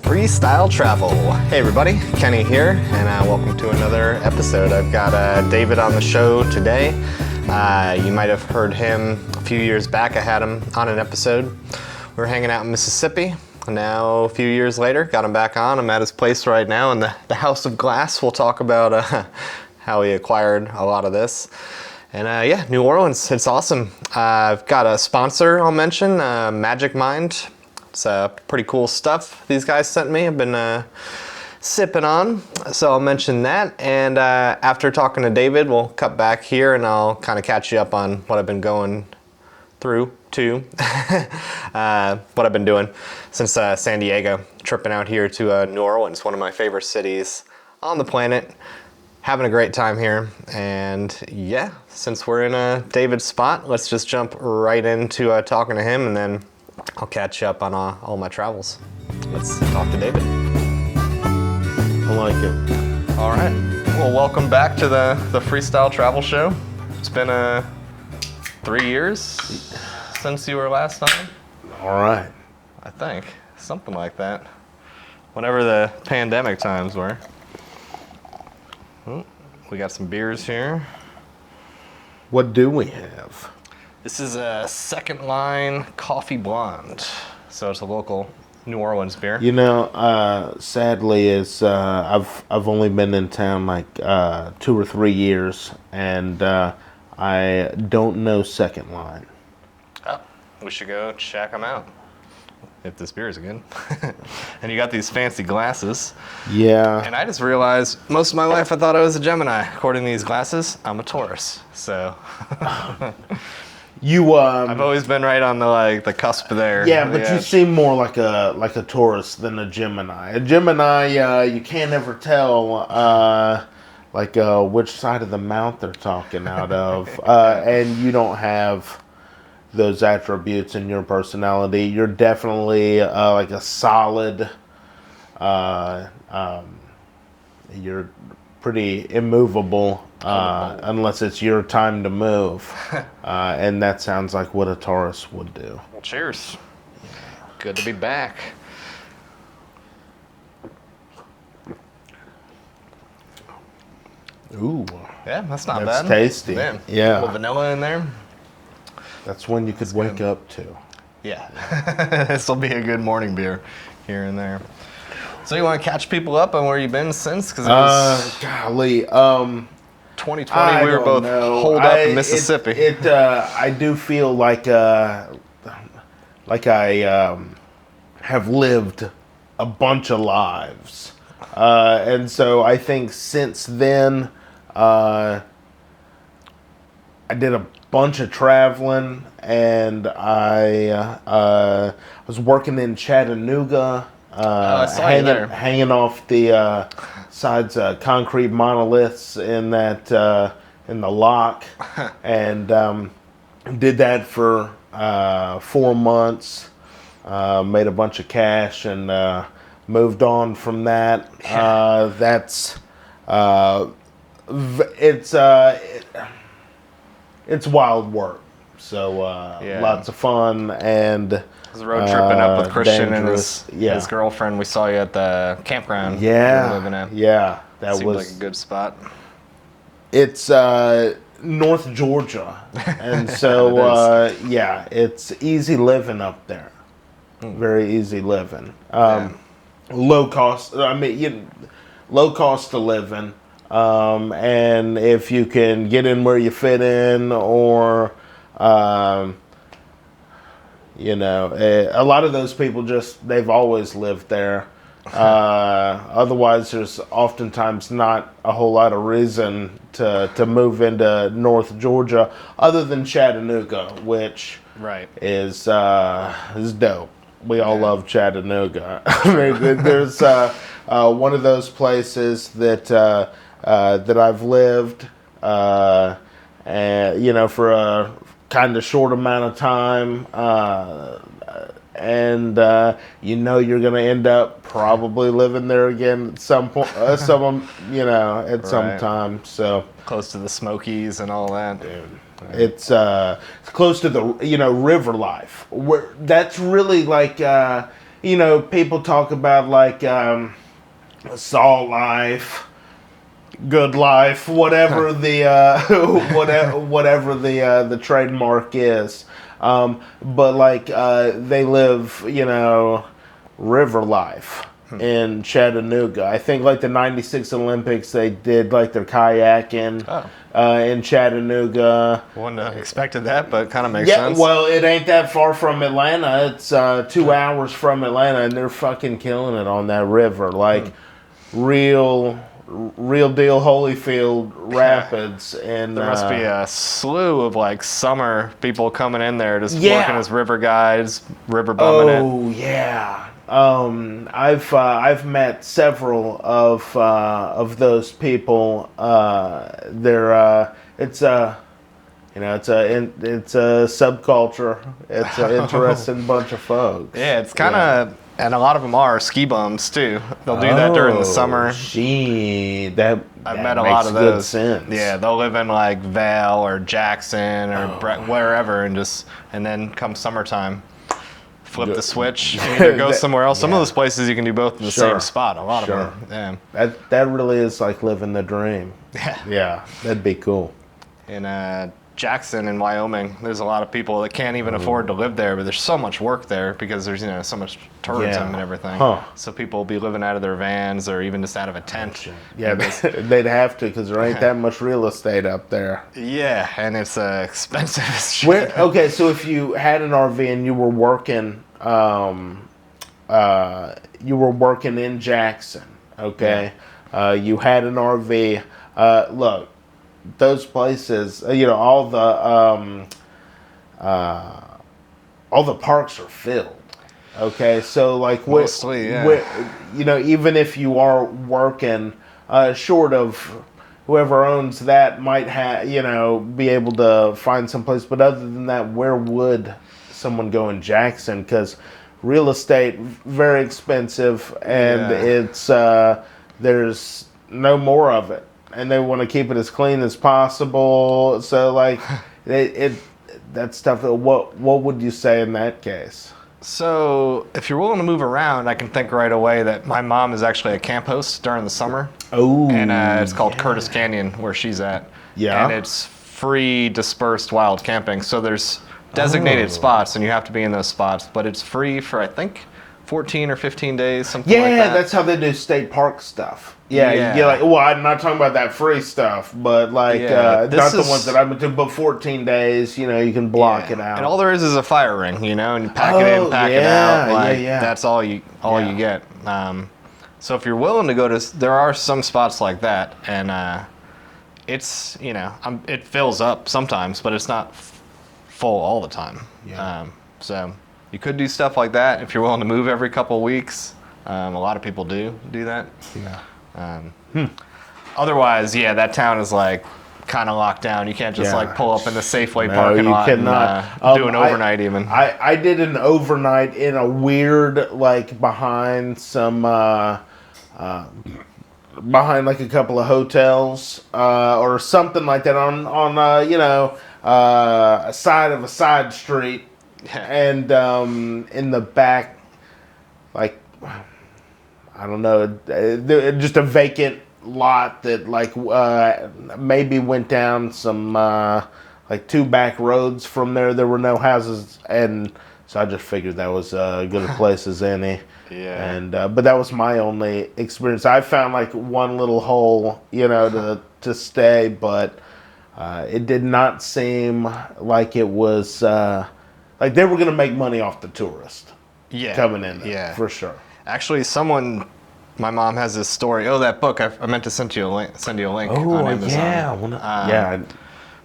Freestyle Travel. Hey everybody, Kenny here, and welcome to another episode. I've got David on the show today. You might have heard him a few years back. I had him on an episode. We were hanging out in Mississippi. Now, a few years later, got him back on. I'm at his place right now in the House of Glass. We'll talk about how he acquired a lot of this. And yeah, New Orleans, it's awesome. I've got a sponsor I'll mention, Magic Mind. It's pretty cool stuff these guys sent me. I've been sipping on, so I'll mention that. And after talking to David, we'll cut back here and I'll kind of catch you up on what I've been going through too. What I've been doing since San Diego, tripping out here to New Orleans, one of my favorite cities on the planet. Having a great time here. And yeah, since we're in David's spot, let's just jump right into talking to him, and then I'll catch you up on all my travels. Let's talk to David. I like it. All right. Well, welcome back to the Freestyle Travel Show. It's been 3 years since you were last on. All right. I think. Something like that. Whenever the pandemic times were. Oh, we got some beers here. What do we have? This is a Second Line Coffee Blonde. So it's a local New Orleans beer. You know, sadly, I've only been in town like 2 or 3 years, and I don't know Second Line. Oh, we should go check them out. If this beer is good. And you got these fancy glasses. Yeah. And I just realized most of my life I thought I was a Gemini. According to these glasses, I'm a Taurus. So I've always been right on the cusp there. Yeah, but you seem more like a Taurus than a Gemini. A Gemini, you can't ever tell which side of the mouth they're talking out of, and you don't have those attributes in your personality. You're definitely like a solid. You're pretty immovable. Unless it's your time to move. And that sounds like what a Taurus would do. Well, cheers. Good to be back. Ooh. Yeah, that's not That's bad. tasty. Man, Yeah. A little vanilla in there. That's one you could wake up to. Yeah. This will be a good morning beer here and there. So you want to catch people up on where you've been since? Because golly. 2020, we were both holed up in Mississippi. I do feel like I have lived a bunch of lives, and so I think since then, I did a bunch of traveling, and I was working in Chattanooga, hanging off the sides of concrete monoliths in the lock, and did that for 4 months. Made a bunch of cash and moved on from that. It's wild work. So lots of fun and. I was road tripping up with Christian dangerous. and his girlfriend. We saw you at the campground. Yeah, you were living at. Yeah, that seemed was like a good spot. It's North Georgia, and so yeah, it's easy living up there. Very easy living. Low cost. Low cost of living. And if you can get in where you fit in, or a lot of those people they've always lived there. Otherwise, there's oftentimes not a whole lot of reason to move into North Georgia, other than Chattanooga, which is dope. We all love Chattanooga. I mean, there's one of those places that I've lived, and for a kind of short amount of time, and you're going to end up probably living there again at some point, some time. So close to the Smokies and all that. Dude, it's close to the river life. That's really like people talk about like Salt Life, Good Life, whatever the whatever the trademark is. But like they live, river life in Chattanooga. I think like the '96 Olympics, they did like their kayaking in Chattanooga. Wouldn't have expected that, but kind of makes Yeah, sense. well, it ain't that far from Atlanta. It's 2 hours from Atlanta, and they're fucking killing it on that river. Like real deal Holyfield Rapids. And There must be a slew of like summer people coming in there just Yeah. working as river guides, river bumming it. Oh yeah. I've met several of those people. It's a subculture. It's an interesting bunch of folks. Yeah, it's kind of, and a lot of them are ski bums too. They'll do that during the summer. I've met a lot of those. Good sense. Yeah, they'll live in like Vail or Jackson or wherever, and then come summertime, flip the switch, and either go somewhere else. Some of those places you can do both in the same spot. A lot of them. Yeah. That really is like living the dream. Yeah. Yeah, that'd be cool. In Jackson in Wyoming, there's a lot of people that can't even afford to live there, but there's so much work there because there's so much tourism and everything. So people will be living out of their vans or even just out of a tent. Yeah, they'd have to because there ain't that much real estate up there. Yeah, and it's expensive as shit. Okay, so if you had an RV and you were working, in Jackson, okay, you had an RV. Look, those places, all the parks are filled. Okay, so like Mostly, even if you are working, short of whoever owns that might have, be able to find some place. But other than that, where would someone go in Jackson? Because real estate very expensive, and it's there's no more of it. And they want to keep it as clean as possible. So, like, that's tough. What would you say in that case? So, if you're willing to move around, I can think right away that my mom is actually a camp host during the summer. Oh, and it's called Curtis Canyon, where she's at. Yeah, and it's free dispersed wild camping. So there's designated spots, and you have to be in those spots. But it's free for I think 14 or 15 days, something like that. Yeah, that's how they do state park stuff. Yeah. Well, I'm not talking about that free stuff, but like not the ones that I've been to. But 14 days, you can block it out. And all there is a fire ring, and you pack it in, pack it out. Like, that's all you get. So if you're willing to go to, there are some spots like that, and it's it fills up sometimes, but it's not full all the time. Yeah. So you could do stuff like that if you're willing to move every couple of weeks. A lot of people do that. Yeah. Otherwise, that town is like kind of locked down. You can't just like pull up in the Safeway parking lot and do an overnight even. I did an overnight in a weird, like behind some behind like a couple of hotels or something like that on a side of a side street. And in the back, like, I don't know, just a vacant lot that like maybe went down some like 2 back roads from there. There were no houses, and so I just figured that was as good a place as any. Yeah. And but that was my only experience. I found like one little hole, to stay, but it did not seem like it was like they were going to make money off the tourist. Coming in there, for sure. Actually, my mom has this story. Oh, that book! I meant to send you a link on Amazon.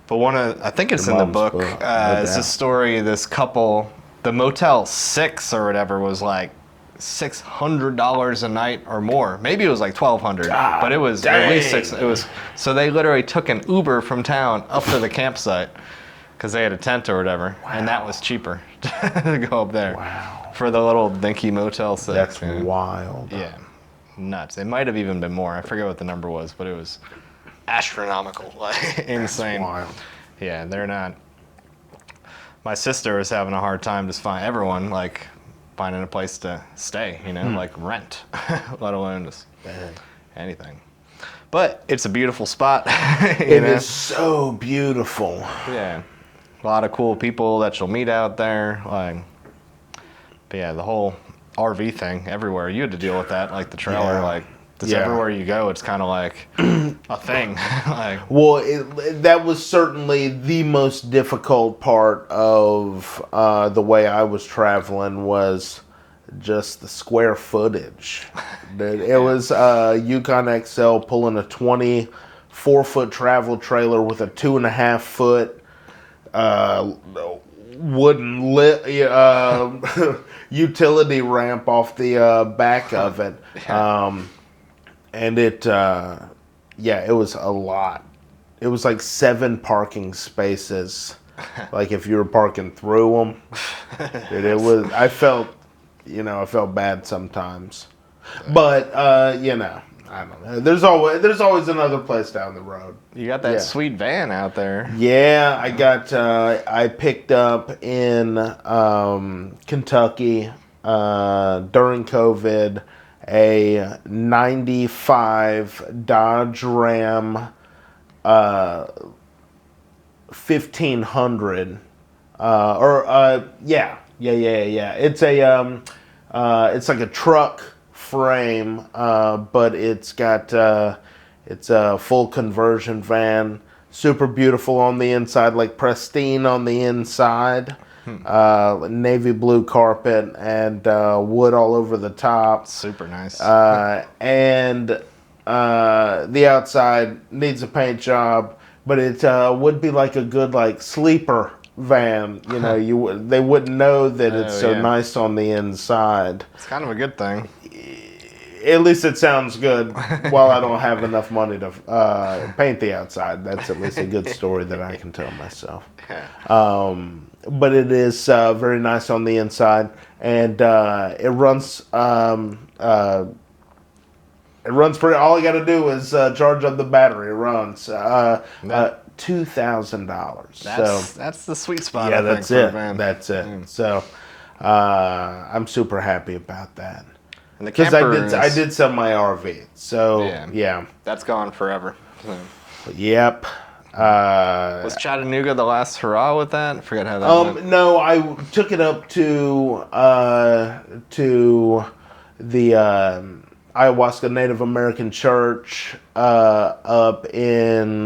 But I think it's in the book. It's a story of this couple. The Motel 6 or whatever was like $600 a night or more. Maybe it was like $1,200, but it was at least $600. It was so they literally took an Uber from town up to the campsite because they had a tent or whatever, and that was cheaper to go up there. Wow. For the little dinky Motel 6. That's wild. Yeah. Nuts. It might have even been more. I forget what the number was, but it was astronomical. Like insane. That's wild. Yeah, they're not. My sister was having a hard time just finding everyone. Like finding a place to stay, like rent, let alone just anything. But it's a beautiful spot. It is so beautiful. Yeah. A lot of cool people that you'll meet out there. But yeah, the whole RV thing everywhere. You had to deal with that, like the trailer, just everywhere you go, it's kind of like a thing. Well, that was certainly the most difficult part of the way I was traveling was just the square footage. It was Yukon XL pulling a 24-foot travel trailer with a 2.5-foot wooden utility ramp off the back of it. And it was a lot. It was like 7 parking spaces. Like if you were parking through them, I felt bad sometimes. But, I don't know. There's always another place down the road. You got that sweet van out there. Yeah, I picked up in Kentucky during COVID a 95 Dodge Ram 1500 it's like a truck frame, but it's got it's a full conversion van, super beautiful on the inside, like pristine on the inside. Navy blue carpet and wood all over the top. Super nice. And the outside needs a paint job, but it would be like a good sleeper van. They wouldn't know that it's so nice on the inside. It's kind of a good thing. At least it sounds good. While I don't have enough money to paint the outside, that's at least a good story that I can tell myself. But it is very nice on the inside, and it runs. It runs pretty. All you got to do is charge up the battery. It runs $2,000. That's the sweet spot. Yeah, that's it. That's it. So I'm super happy about that. Because I did sell my RV. So yeah, that's gone forever. Yep. Was Chattanooga the last hurrah with that? I forget how that went. No, I took it up to the Ayahuasca Native American Church up in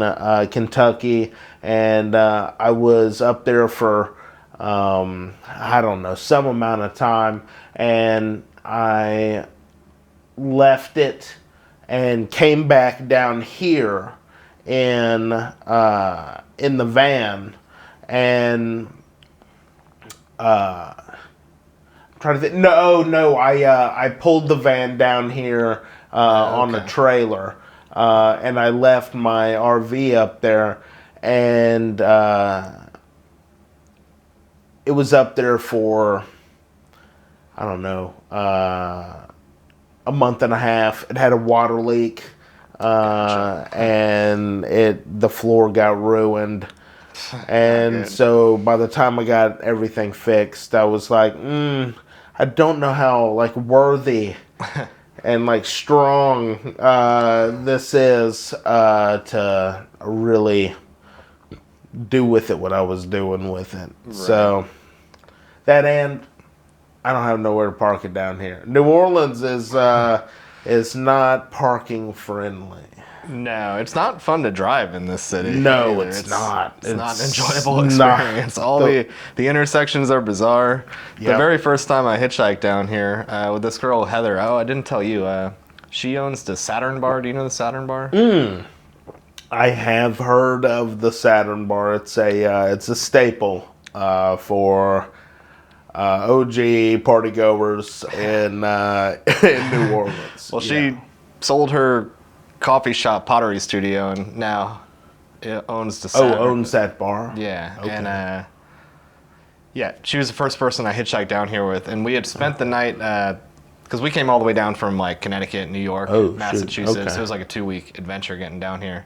Kentucky, and I was up there for I don't know, some amount of time, and I left it and came back down here in the van, and I'm trying to think. No, I pulled the van down here on a trailer, and I left my RV up there, and it was up there for I don't know a month and a half. It had a water leak. And the floor got ruined, and so by the time I got everything fixed, I was like, I don't know how worthy and strong this is to really do with it what I was doing with it. Right. So that, and I don't have nowhere to park it down here. New Orleans is not parking friendly. No, it's not fun to drive in this city. No, it's not. It's not an enjoyable experience. All the intersections are bizarre. Yep. The very first time I hitchhiked down here with this girl, Heather, I didn't tell you, she owns the Saturn Bar. Do you know the Saturn Bar? I have heard of the Saturn Bar. It's a staple for OG partygoers in New Orleans. Well, she sold her coffee shop Pottery Studio, and now it owns the Saturn. Owns that bar? Yeah. Okay. And she was the first person I hitchhiked down here with, and we had spent the night because we came all the way down from Connecticut, New York, Massachusetts. Okay. It was like a 2-week adventure getting down here.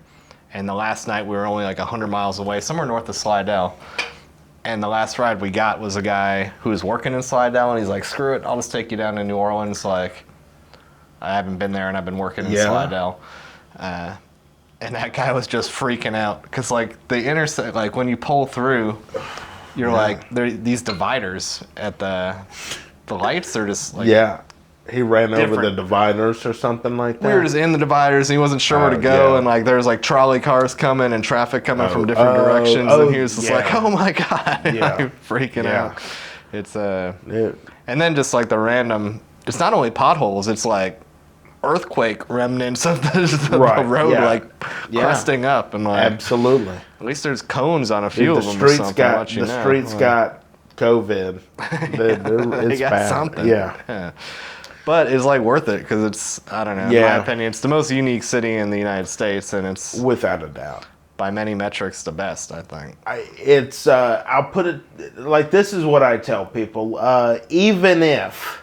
And the last night we were only 100 miles away, somewhere north of Slidell. And the last ride we got was a guy who was working in Slidell, and he's like, screw it, I'll just take you down to New Orleans. Like, I haven't been there, and I've been working in Slidell. And that guy was just freaking out because, like, the intersect, like, when you pull through, you're like, these dividers at the lights are just like, he ran different. over the dividers or something like that. We were just in the dividers, and he wasn't sure where to go, and like there's like trolley cars coming and traffic coming from different directions, and he was just like, "Oh my god!" Like, freaking out. It's and then just like the random. It's not only potholes; it's like earthquake remnants of the road, like cresting up, and like absolutely. At least there's cones on a few of them. The streets got COVID. It's got bad. something. Yeah. But it's like worth it because it's, I don't know, in my opinion, it's the most unique city in the United States, and it's without a doubt, by many metrics, the best, I think. I'll put it like this is what I tell people. Even if,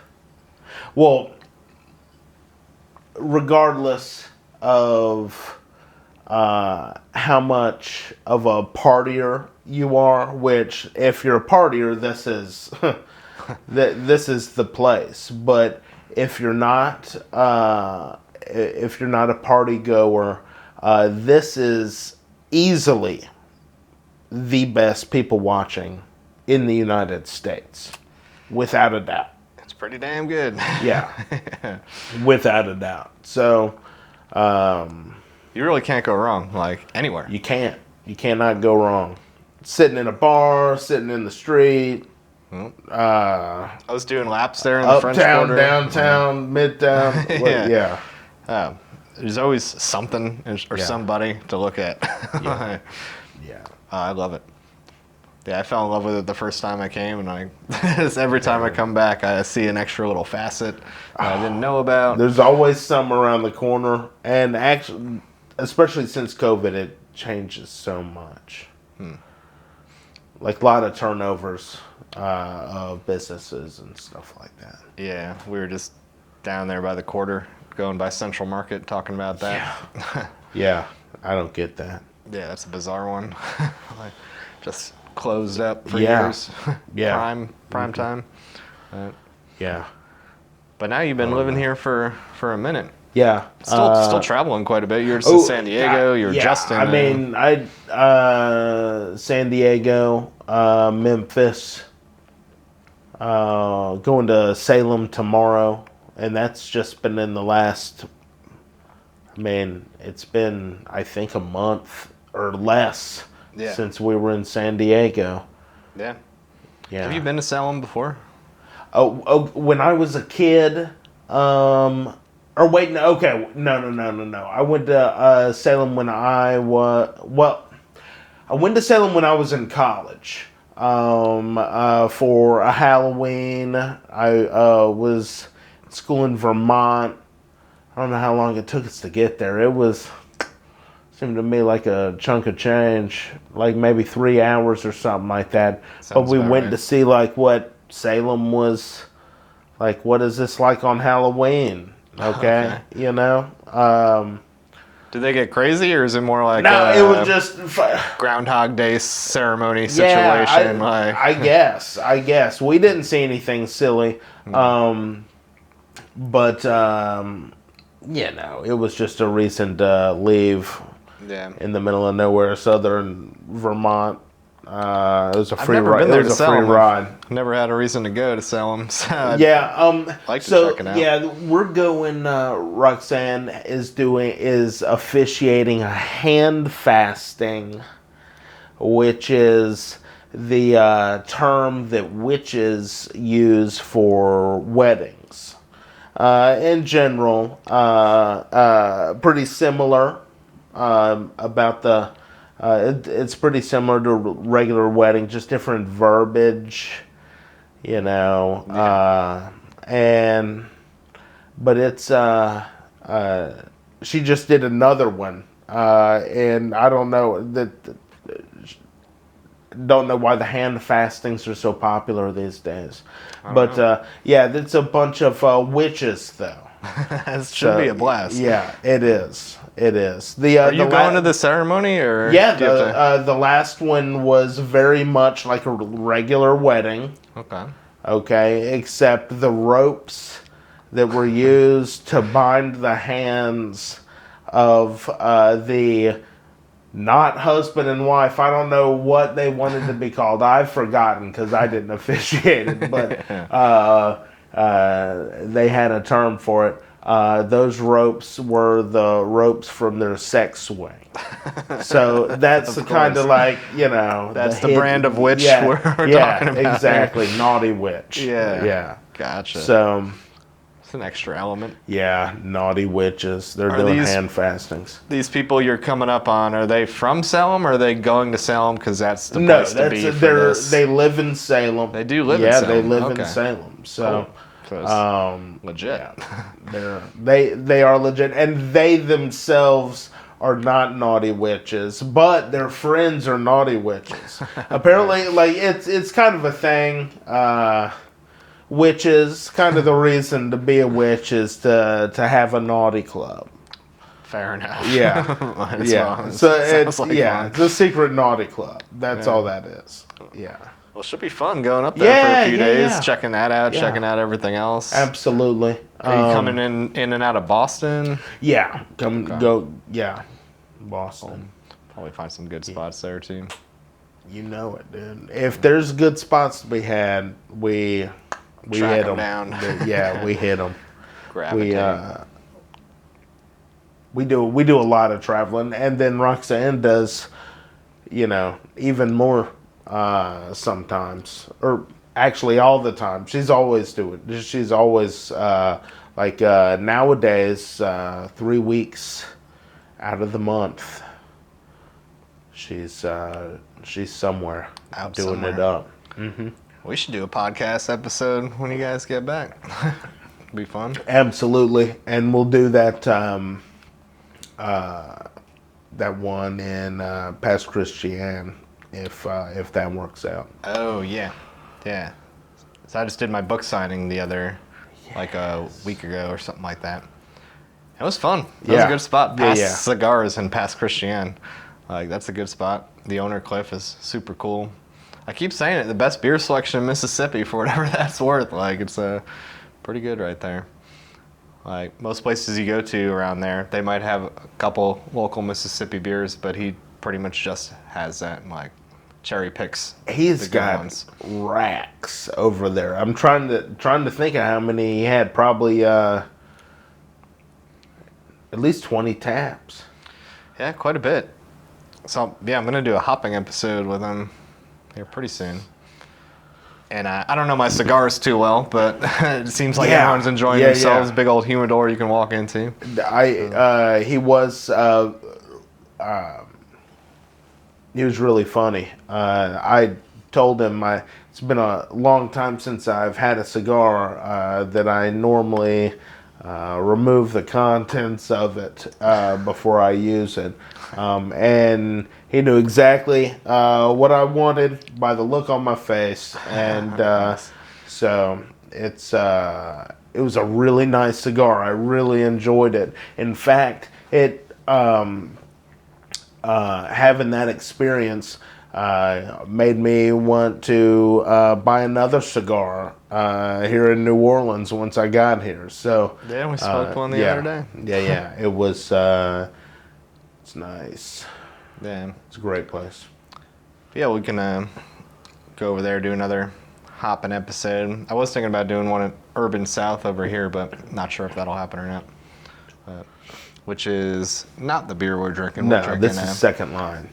regardless of how much of a partier you are, which if you're a partier, this is this is the place. But if you're not a party goer, this is easily the best people watching in the United States, without a doubt. It's pretty damn good. Yeah, without a doubt. So you really can't go wrong, like anywhere. You can't. You cannot go wrong. Sitting in a bar, sitting in the street. I was doing laps there in the French Quarter. Downtown, midtown. There's always something or somebody to look at. I love it. Yeah, I fell in love with it the first time I came, and every time I come back, I see an extra little facet I didn't know about. There's always some around the corner, and actually, especially since COVID, it changes so much. Like a lot of turnovers of businesses and stuff like that. Yeah, we were just down there by the quarter, going by Central Market, talking about that. Yeah, I don't get that. Yeah, that's a bizarre one. Just closed up for years. Prime time. But now you've been living here for a minute. Yeah. Still traveling quite a bit. You're just in San Diego. You're just in... I mean, San Diego, Memphis, going to Salem tomorrow. And that's just been in the last... I mean, it's been, I think, a month or less since we were in San Diego. Yeah. Have you been to Salem before? Oh, when I was a kid... No. I went to Salem when I went to Salem when I was in college for a Halloween. I was at school in Vermont. I don't know how long it took us to get there. Seemed to me like a chunk of change, like maybe 3 hours or something like that. But we went to see like what Salem was like. What is this like on Halloween? Okay. You know. Did they get crazy, or is it more like it was just Groundhog Day ceremony situation? I guess we didn't see anything silly, but it was just a recent leave in the middle of nowhere, southern Vermont. It was a free ride. It was a free ride. I've never had a reason to go to Salem. So like to check it out. Yeah, we're going. Roxanne is officiating a hand fasting, which is the term that witches use for weddings. In general, pretty similar about the. It's pretty similar to a regular wedding, just different verbiage, but it's she just did another one, and I don't know why the hand fastings are so popular these days, but it's a bunch of witches though. It should be a blast. Yeah, it is. It is. Are you going to the ceremony, or Yeah, do you have to- the last one was very much like a regular wedding. Okay. Okay, except the ropes that were used to bind the hands of the not husband and wife. I don't know what they wanted to be called. I've forgotten because I didn't officiate it, but they had a term for it. Those ropes were the ropes from their sex swing. So that's the kind of like, That's the brand of witch we're talking about. Exactly. Naughty witch. Yeah. Yeah. Gotcha. So it's an extra element. yeah, naughty witches. They're doing hand fastings. These people you're coming up on, are they from Salem, or are they going to Salem because that's the place to be for this? They live in Salem. They do live in Salem. Yeah, they live in Salem. So, cool. So legit. Yeah, they are legit, and they themselves are not naughty witches, but their friends are naughty witches. Apparently, like it's kind of a thing. Witches, kind of the reason to be a witch is to have a naughty club. Fair enough. Yeah, yeah. So it's it's a secret naughty club. That's all that is. Yeah. Well, it should be fun going up there for a few days, yeah. checking that out, checking out everything else. Absolutely. Are you coming in and out of Boston? Yeah. Go. Yeah. Boston. Probably find some good spots there too. You know it, dude. If there's good spots to be had, we hit them down. Yeah, we hit them. Gravitate. We do a lot of traveling, and then Roxanne does, even more sometimes, or actually all the time. She's always doing. She's always nowadays 3 weeks out of the month. She's somewhere doing it up. Mm-hmm. We should do a podcast episode when you guys get back. Be fun. Absolutely, and we'll do that that one in Past Christian if that works out. Oh yeah. So I just did my book signing like a week ago or something like that. It was fun. That was a good spot. Past Cigars and Past Christian. Like that's a good spot. The owner Cliff is super cool. I keep saying it, the best beer selection in Mississippi for whatever that's worth. Like it's pretty good right there. Like most places you go to around there, they might have a couple local Mississippi beers, but he pretty much just has that and like cherry picks. He's got racks over there. I'm trying to think of how many he had. Probably at least 20 taps. Yeah, quite a bit. So yeah, I'm gonna do a hopping episode with him here pretty soon. And I don't know my cigars too well, but it seems like everyone's enjoying themselves. Big old humidor you can walk into. He was really funny. I told him it's been a long time since I've had a cigar that I normally remove the contents of it before I use it. And he knew exactly what I wanted by the look on my face. And so it was a really nice cigar. I really enjoyed it. In fact, having that experience made me want to buy another cigar here in New Orleans once I got here. So yeah, we smoked one the other day. Yeah. It was it's nice. Yeah, it's a great place. Yeah, we can go over there, do another hopping episode. I was thinking about doing one at Urban South over here, but not sure if that'll happen or not. Which is not the beer we're drinking. No, this is second line.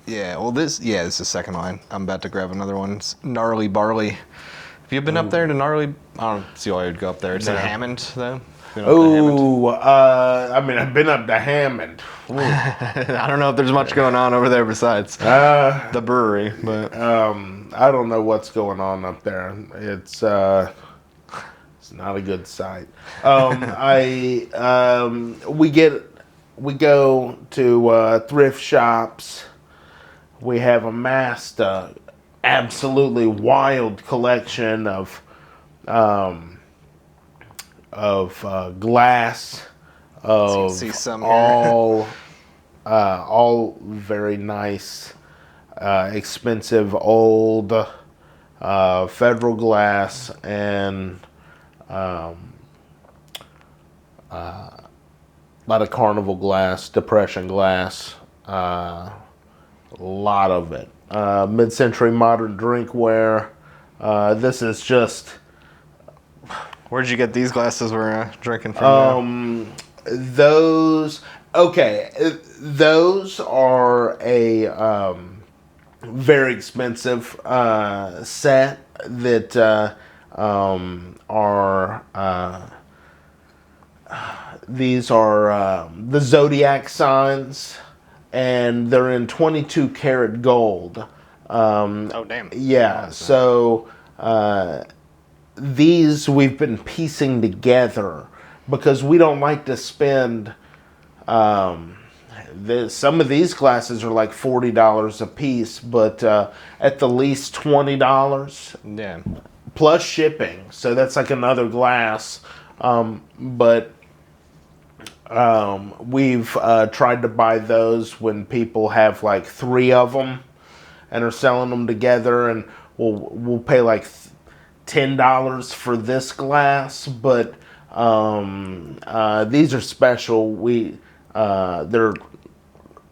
Yeah, well, this is second line. I'm about to grab another one. It's Gnarly Barley. Have you been up there to Gnarly? I don't see why you'd go up there. It's in Hammond, though. I've been up to Hammond. I don't know if there's much going on over there besides the brewery, but I don't know what's going on up there. It's not a good sight. We go to thrift shops. We have amassed a absolutely wild collection of glass, of see some here. all very nice, expensive old Federal glass, and a lot of Carnival glass, Depression glass, a lot of it. Mid-century modern drinkware. This is just... Where'd you get these glasses we're drinking from? Those are a very expensive set that these are the zodiac signs, and they're in 22 karat gold. Oh, damn. Yeah, so these we've been piecing together because we don't like to spend. Some of these glasses are like $40 a piece, but at the least $20. Yeah. Plus shipping, so that's like another glass. But we've tried to buy those when people have like 3 of them and are selling them together, and we'll pay like $10 for this glass, but these are special. They're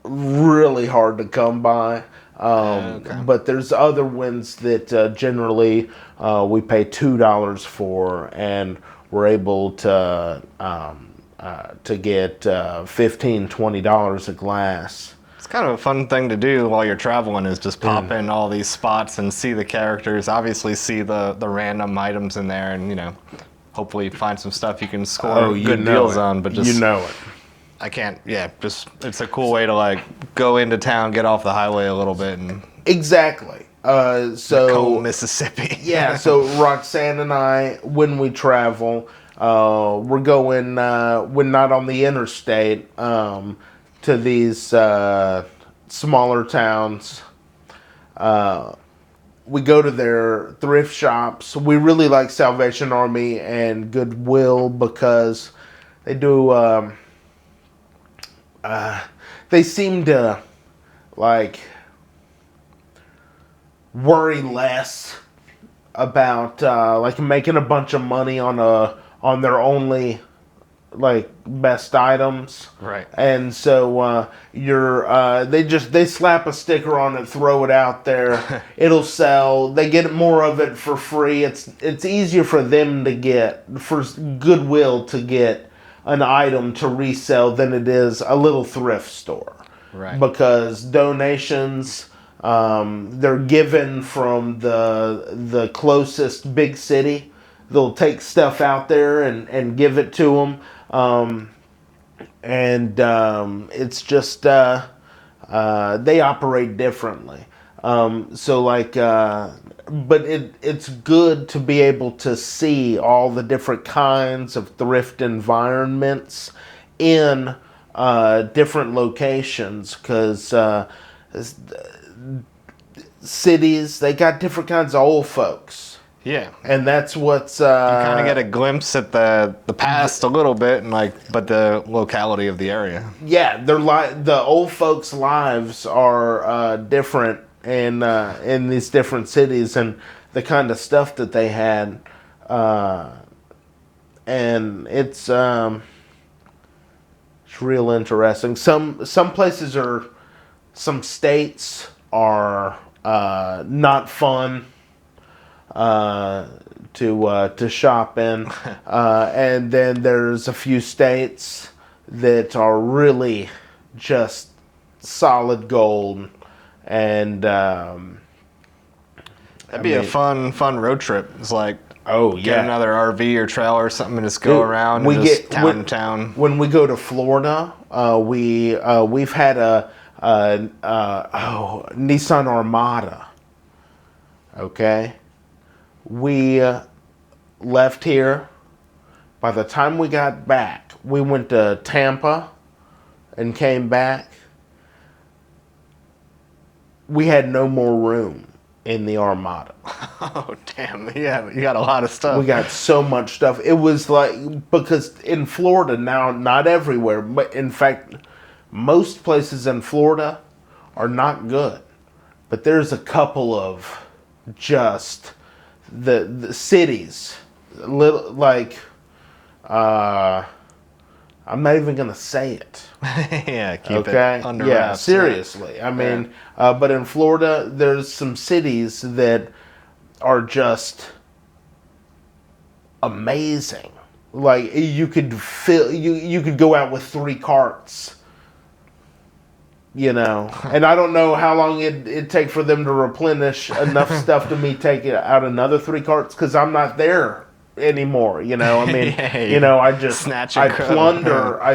really hard to come by. But there's other ones that generally we pay $2 for, and we're able to get $15, $20 a glass. It's kind of a fun thing to do while you're traveling, is just pop in all these spots and see the characters, obviously see the random items in there, and, hopefully find some stuff you can score good deals on. But just, it. I can't, it's a cool way to like go into town, get off the highway a little bit, and exactly. So Mississippi. Yeah, so Roxanne and I, when we travel, we're going when not on the interstate to these smaller towns. We go to their thrift shops. We really like Salvation Army and Goodwill because they do. They seem to like worry less about like making a bunch of money on their only like best items, right? And so they slap a sticker on it, throw it out there, it'll sell. They get more of it for free. It's easier for them to get, for Goodwill to get an item to resell than it is a little thrift store, right? Because donations, they're given from the closest big city. They'll take stuff out there and give it to them. It's just, they operate differently. So like, but it's good to be able to see all the different kinds of thrift environments in different locations, because cities, they got different kinds of old folks. Yeah, and that's what's you kind of get a glimpse at the past a little bit, and but the locality of the area. Yeah, the old folks' lives are different in these different cities, and the kind of stuff that they had, and it's real interesting. Some places some states are not fun to shop in, and then there's a few states that are really just solid gold, and that'd be a fun road trip. It's like, get another RV or trailer or something and just go around and just town to town. When we go to Florida, we've had a Nissan Armada. Okay. We left here. By the time we got back, we went to Tampa and came back. We had no more room. in the Armada. Oh, damn. Yeah, you got a lot of stuff. We got so much stuff. It was like, because in Florida now, not everywhere, but in fact, most places in Florida are not good. But there's a couple of just the cities, little like, I'm not even gonna say it. Yeah, keep it under wraps. Seriously. I mean, but in Florida, there's some cities that are just amazing. Like you could you could go out with 3 carts. You know, and I don't know how long it'd take for them to replenish enough stuff to me take it out another 3 carts, because I'm not there anymore. You know, I mean, you know, I just I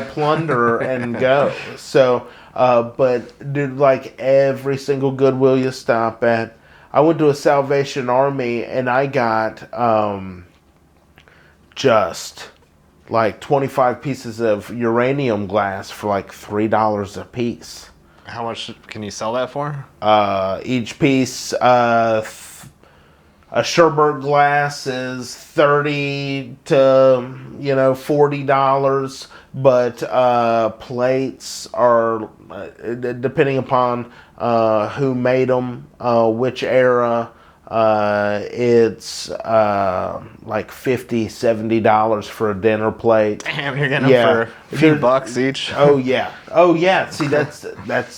plunder and go. So, but dude, like every single Goodwill you stop at, I went to a Salvation Army and I got just like 25 pieces of uranium glass for like $3 a piece. How much can you sell that for? Each piece, a sherbet glass is $30 to $40, but plates are depending upon who made them, which era. It's like $50-$70 for a dinner plate. Damn, you're getting them for a few bucks each. Oh yeah. See, that's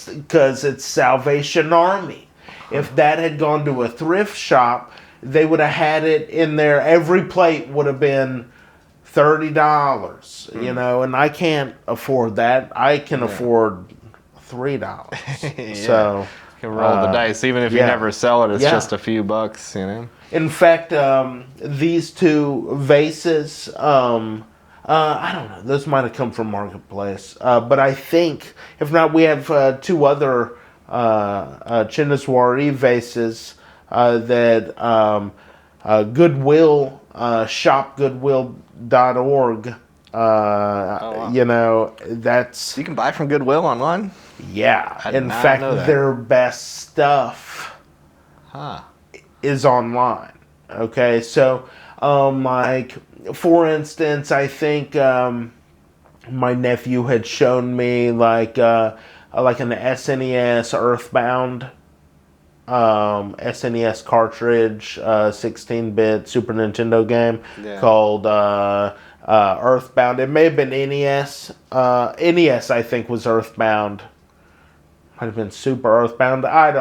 because it's Salvation Army. If that had gone to a thrift shop, they would have had it in there. Every plate would have been $30. You know, and I can't afford that. I can afford $3. So. You can roll the dice, even if you never sell it. It's just a few bucks, you know. In fact, these 2 vases, I don't know. Those might have come from Marketplace, but I think, if not, we have 2 other Chindaswari vases that Goodwill, shopgoodwill.org. Wow. You know, that's... You can buy from Goodwill online? Yeah. In fact, their best stuff is online. Okay, so, like, for instance, I think my nephew had shown me, like an SNES Earthbound, SNES cartridge, 16-bit Super Nintendo game called... Earthbound. It may have been NES. NES, I think, was Earthbound. Might have been Super Earthbound. I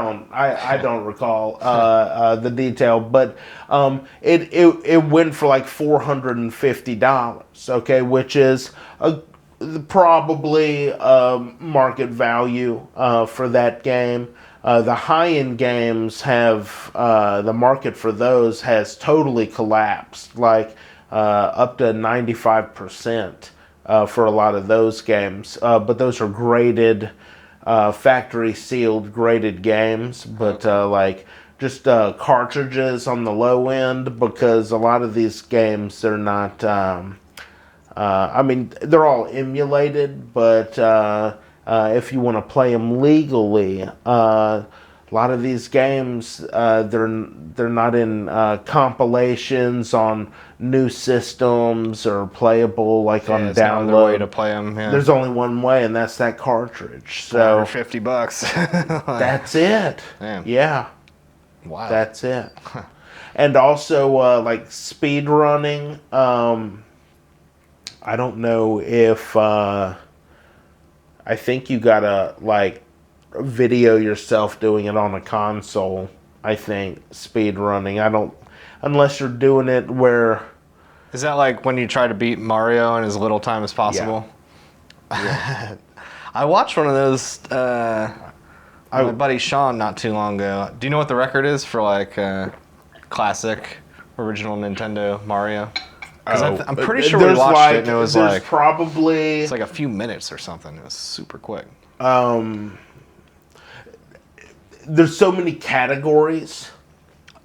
don't recall the detail, but it went for like $450. Okay, which is probably market value for that game. The high-end games have the market for those has totally collapsed. Like. Up to 95% for a lot of those games. But those are graded, factory sealed graded games. But like just cartridges on the low end, because a lot of these games, they're not, I mean, they're all emulated, but if you want to play them legally, a lot of these games, they're not in compilations on new systems or playable like on download. No other way to play them. Yeah. There's only one way, and that's that cartridge. So $50. That's it. Damn. Yeah. Wow. That's it. And also like speed running. I don't know if I think you gotta like video yourself doing it on a console. I think speed running. I don't, unless you're doing it where. Is that like when you try to beat Mario in as little time as possible? Yeah. I watched one of those. My buddy Sean not too long ago. Do you know what the record is for like classic original Nintendo Mario? Because I'm pretty sure we watched it and it was like probably it's like a few minutes or something. It was super quick. There's so many categories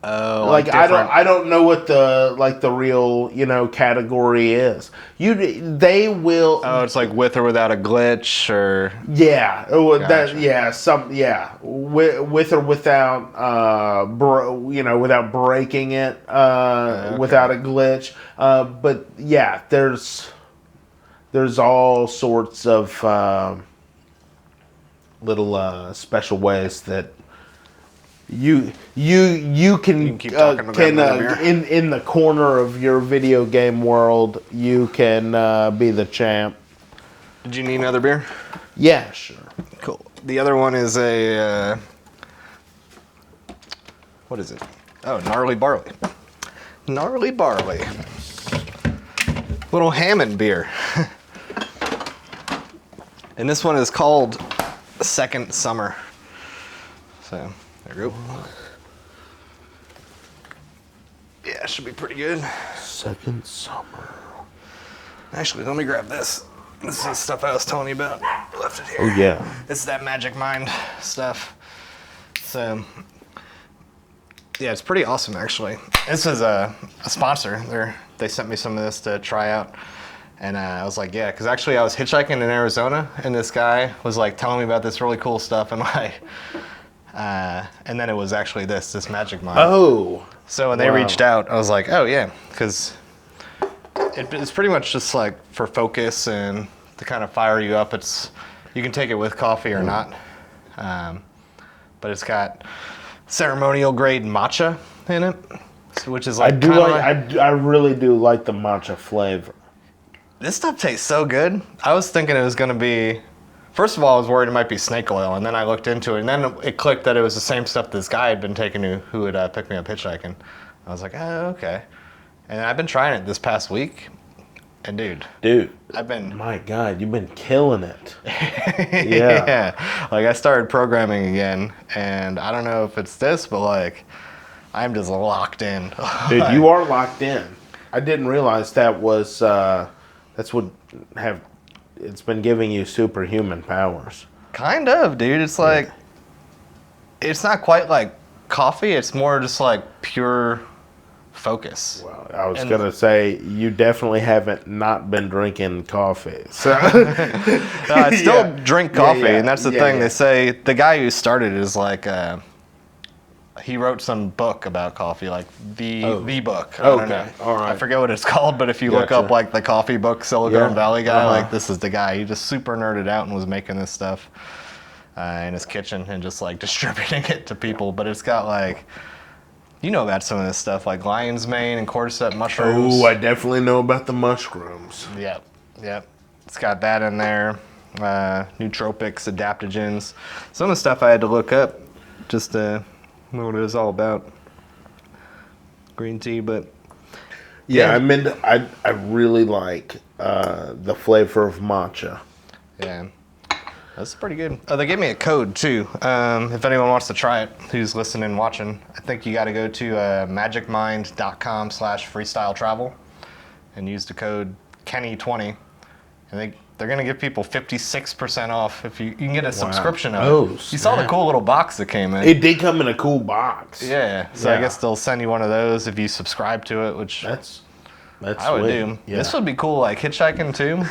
Oh, Like different. I don't know what the real category is. They will. Oh, it's like with or without a glitch, or Yeah, Gotcha. with or without without breaking it, without a glitch. But yeah, there's all sorts of little special ways that you can keep talking about another beer. in the corner of your video game world, you can be the champ. Did you need another beer? Yeah, sure. Cool. The other one is a what is it? Oh, gnarly barley. Gnarly barley. Little Hammond beer. And this one is called Second Summer. So there you go. Yeah, should be pretty good. Second summer. Actually, let me grab this. This is the stuff I was telling you about. I left it here. Oh yeah. This is that Magic Mind stuff. So, yeah, it's pretty awesome actually. This is a sponsor. They sent me some of this to try out. And I was like, yeah, because actually I was hitchhiking in Arizona, and this guy was like telling me about this really cool stuff, and and then it was actually this Magic Mind. Oh. So when they Wow. reached out, I was like, oh yeah, because it's pretty much just like for focus and to kind of fire you up. You can take it with coffee or not, but it's got ceremonial grade matcha in it, which is like I really do like the matcha flavor. This stuff tastes so good. I was thinking it was going to be, first of all, I was worried it might be snake oil, and then I looked into it, and then it clicked that it was the same stuff this guy had been taking who had picked me up hitchhiking. I was like, oh, okay. And I've been trying it this past week, and Dude, I've been... my God, you've been killing it. Yeah. Like, I started programming again, and I don't know if it's this, but like, I'm just locked in. Dude, you are locked in. I didn't realize that was, that's what it's been giving you superhuman powers. Kind of, dude. It's like, it's not quite like coffee. It's more just like pure focus. Well, I was going to say, you definitely haven't not been drinking coffee. So No, I still drink coffee, and that's the thing. Yeah. They say the guy who started it is like, he wrote some book about coffee, like the book. I don't know. All right. I forget what it's called, but if you look Gotcha. up like the coffee book, Silicon Valley guy, Uh-huh. like this is the guy. He just super nerded out and was making this stuff in his kitchen and just like distributing it to people. But it's got like, you know about some of this stuff, like lion's mane and cordyceps mushrooms. Oh, I definitely know about the mushrooms. Yep. It's got that in there. Nootropics, adaptogens. Some of the stuff I had to look up just to know what it was all about. Green tea, but Yeah, I really like the flavor of matcha. yeah, that's pretty good. Oh, they gave me a code too. If anyone wants to try it, who's listening and watching, I think you got to go to magicmind.com/freestyle travel and use the code Kenny20, and they're gonna give people 56% off if you can get a subscription of it. Oh, You saw the cool little box that came in. It did come in a cool box. Yeah, so I guess they'll send you one of those if you subscribe to it, which That's I would sweet. do. Yeah. This would be cool, like hitchhiking too,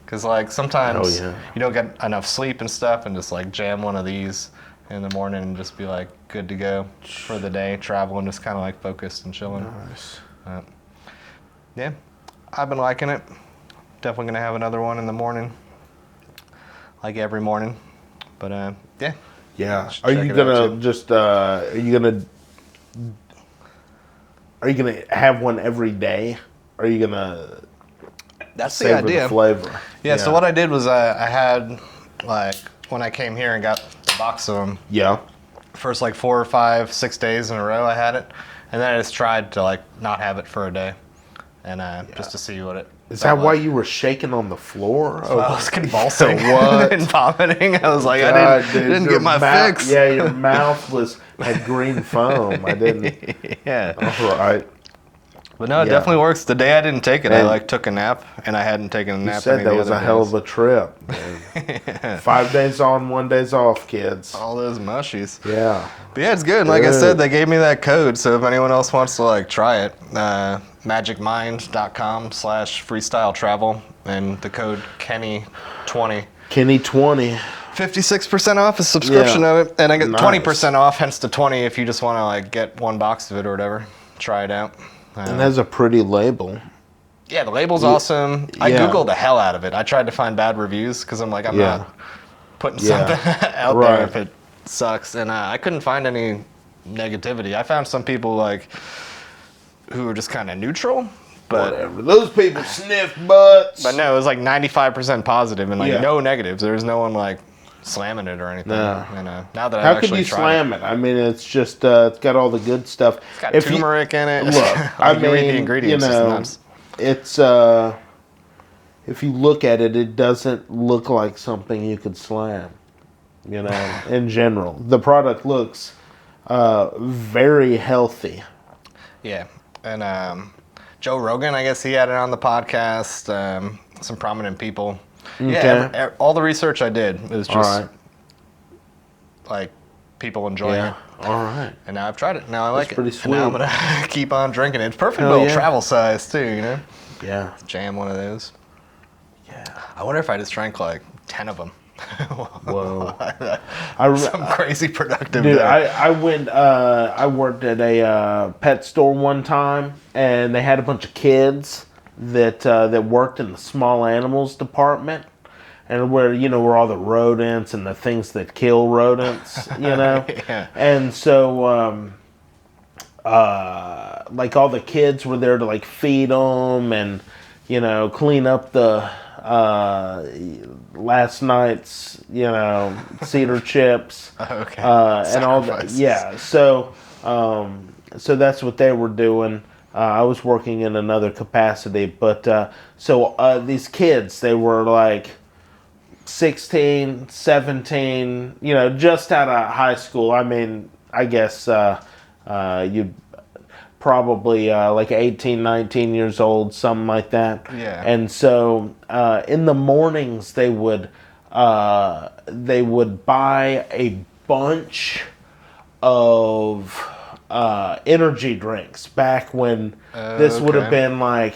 because like sometimes Oh, yeah. you don't get enough sleep and stuff, and just like jam one of these in the morning and just be like good to go for the day, traveling, just kind of like focused and chilling. Nice. Yeah, I've been liking it. Definitely gonna have another one in the morning, like every morning. But yeah. Yeah. Should Are check you it out, gonna too. just are you gonna have one every day? Are you gonna That's the savor idea. the flavor? Yeah, so what I did was I had, like, when I came here and got the box of them, Yeah. first like 4 or 5, 6 days in a row I had it, and then I just tried to like not have it for a day, and just to see what it. Is that why you were shaking on the floor? I was convulsing What? and vomiting. I was like, God, I dude, didn't your get my mouth- fix. Yeah, your mouth had green foam. I didn't. Yeah. All right. But no, it definitely works. The day I didn't take it, I took a nap, and I hadn't taken a nap. You said that was a hell of a trip. Yeah. 5 days on, 1 day's off, kids. All those mushies. Yeah. But yeah, it's good. Like I said, they gave me that code, so if anyone else wants to like try it, magicmind.com/freestyle travel, and the code Kenny20. Kenny20. 56% off a subscription of it, and I get 20% off, hence the 20 if you just want to like get one box of it or whatever. Try it out. And it has a pretty label. Yeah, the label's awesome. I Googled the hell out of it. I tried to find bad reviews because I'm like, I'm not putting something out there if it sucks. And I couldn't find any negativity. I found some people like who were just kind of neutral. But whatever. Those people sniff butts. But no, it was like 95% positive and like no negatives. There was no one like slamming it or anything. No. And, now that How I've could actually you tried slam it? I mean, it's just it's got all the good stuff. It's got turmeric in it. Look, I mean, you read the ingredients, you know, it's if you look at it, it doesn't look like something you could slam. You know, in general, the product looks very healthy. Yeah, and Joe Rogan, I guess he had it on the podcast. Some prominent people. Okay. Yeah, all the research I did is just like people enjoying it. All right. And now I've tried it. Now I like it. Pretty sweet. And now I'm gonna keep on drinking it. It's perfect little travel size too, you know. Yeah. Jam one of those. Yeah. I wonder if I just drank like 10 of them. Whoa. Some crazy productive dude, day. I went, I worked at a pet store one time, and they had a bunch of kids that worked in the small animals department, and where all the rodents and the things that kill rodents, and so like all the kids were there to like feed them and clean up the last night's cedar chips, and all that. Yeah, so that's what they were doing. I was working in another capacity, but so these kids, they were like 16, 17, just out of high school. I mean, I guess you'd probably like 18, 19 years old, something like that. Yeah. And so in the mornings they would buy a bunch of energy drinks back when this would have been like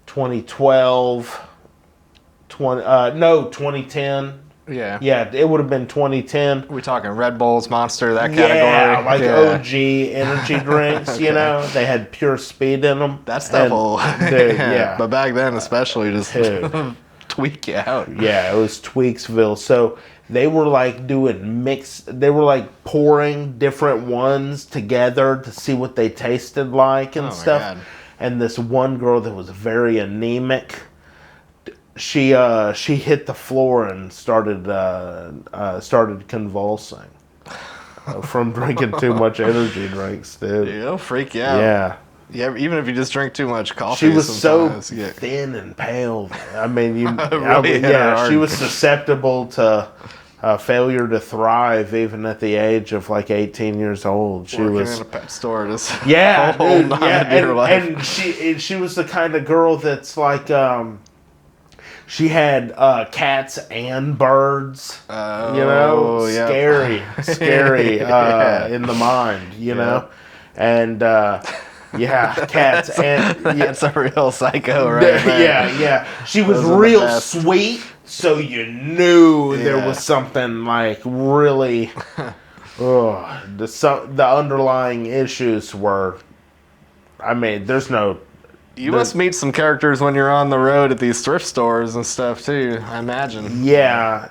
2012, 2010. Yeah. Yeah, it would have been 2010. We're talking Red Bulls, Monster, that category. Yeah, like OG energy drinks, they had pure speed in them. That stuff will, yeah. But back then especially, just tweak you out. Yeah, it was Tweaksville. So they were like they were like pouring different ones together to see what they tasted like and stuff. God. And this one girl that was very anemic, she hit the floor and started convulsing from drinking too much energy drinks, dude. It'll freak you out. Yeah. Yeah, even if you just drink too much coffee. She was so thin and pale. I mean, she was susceptible to failure to thrive even at the age of like 18 years old. She was in a pet store, just dude, and she was the kind of girl that's like she had cats and birds, scary in the mind, know, and cats and that's a real psycho, right? Yeah. She was real sweet, so you knew there was something like really. The underlying issues were. I mean, there's no. You must meet some characters when you're on the road at these thrift stores and stuff too, I imagine. Yeah.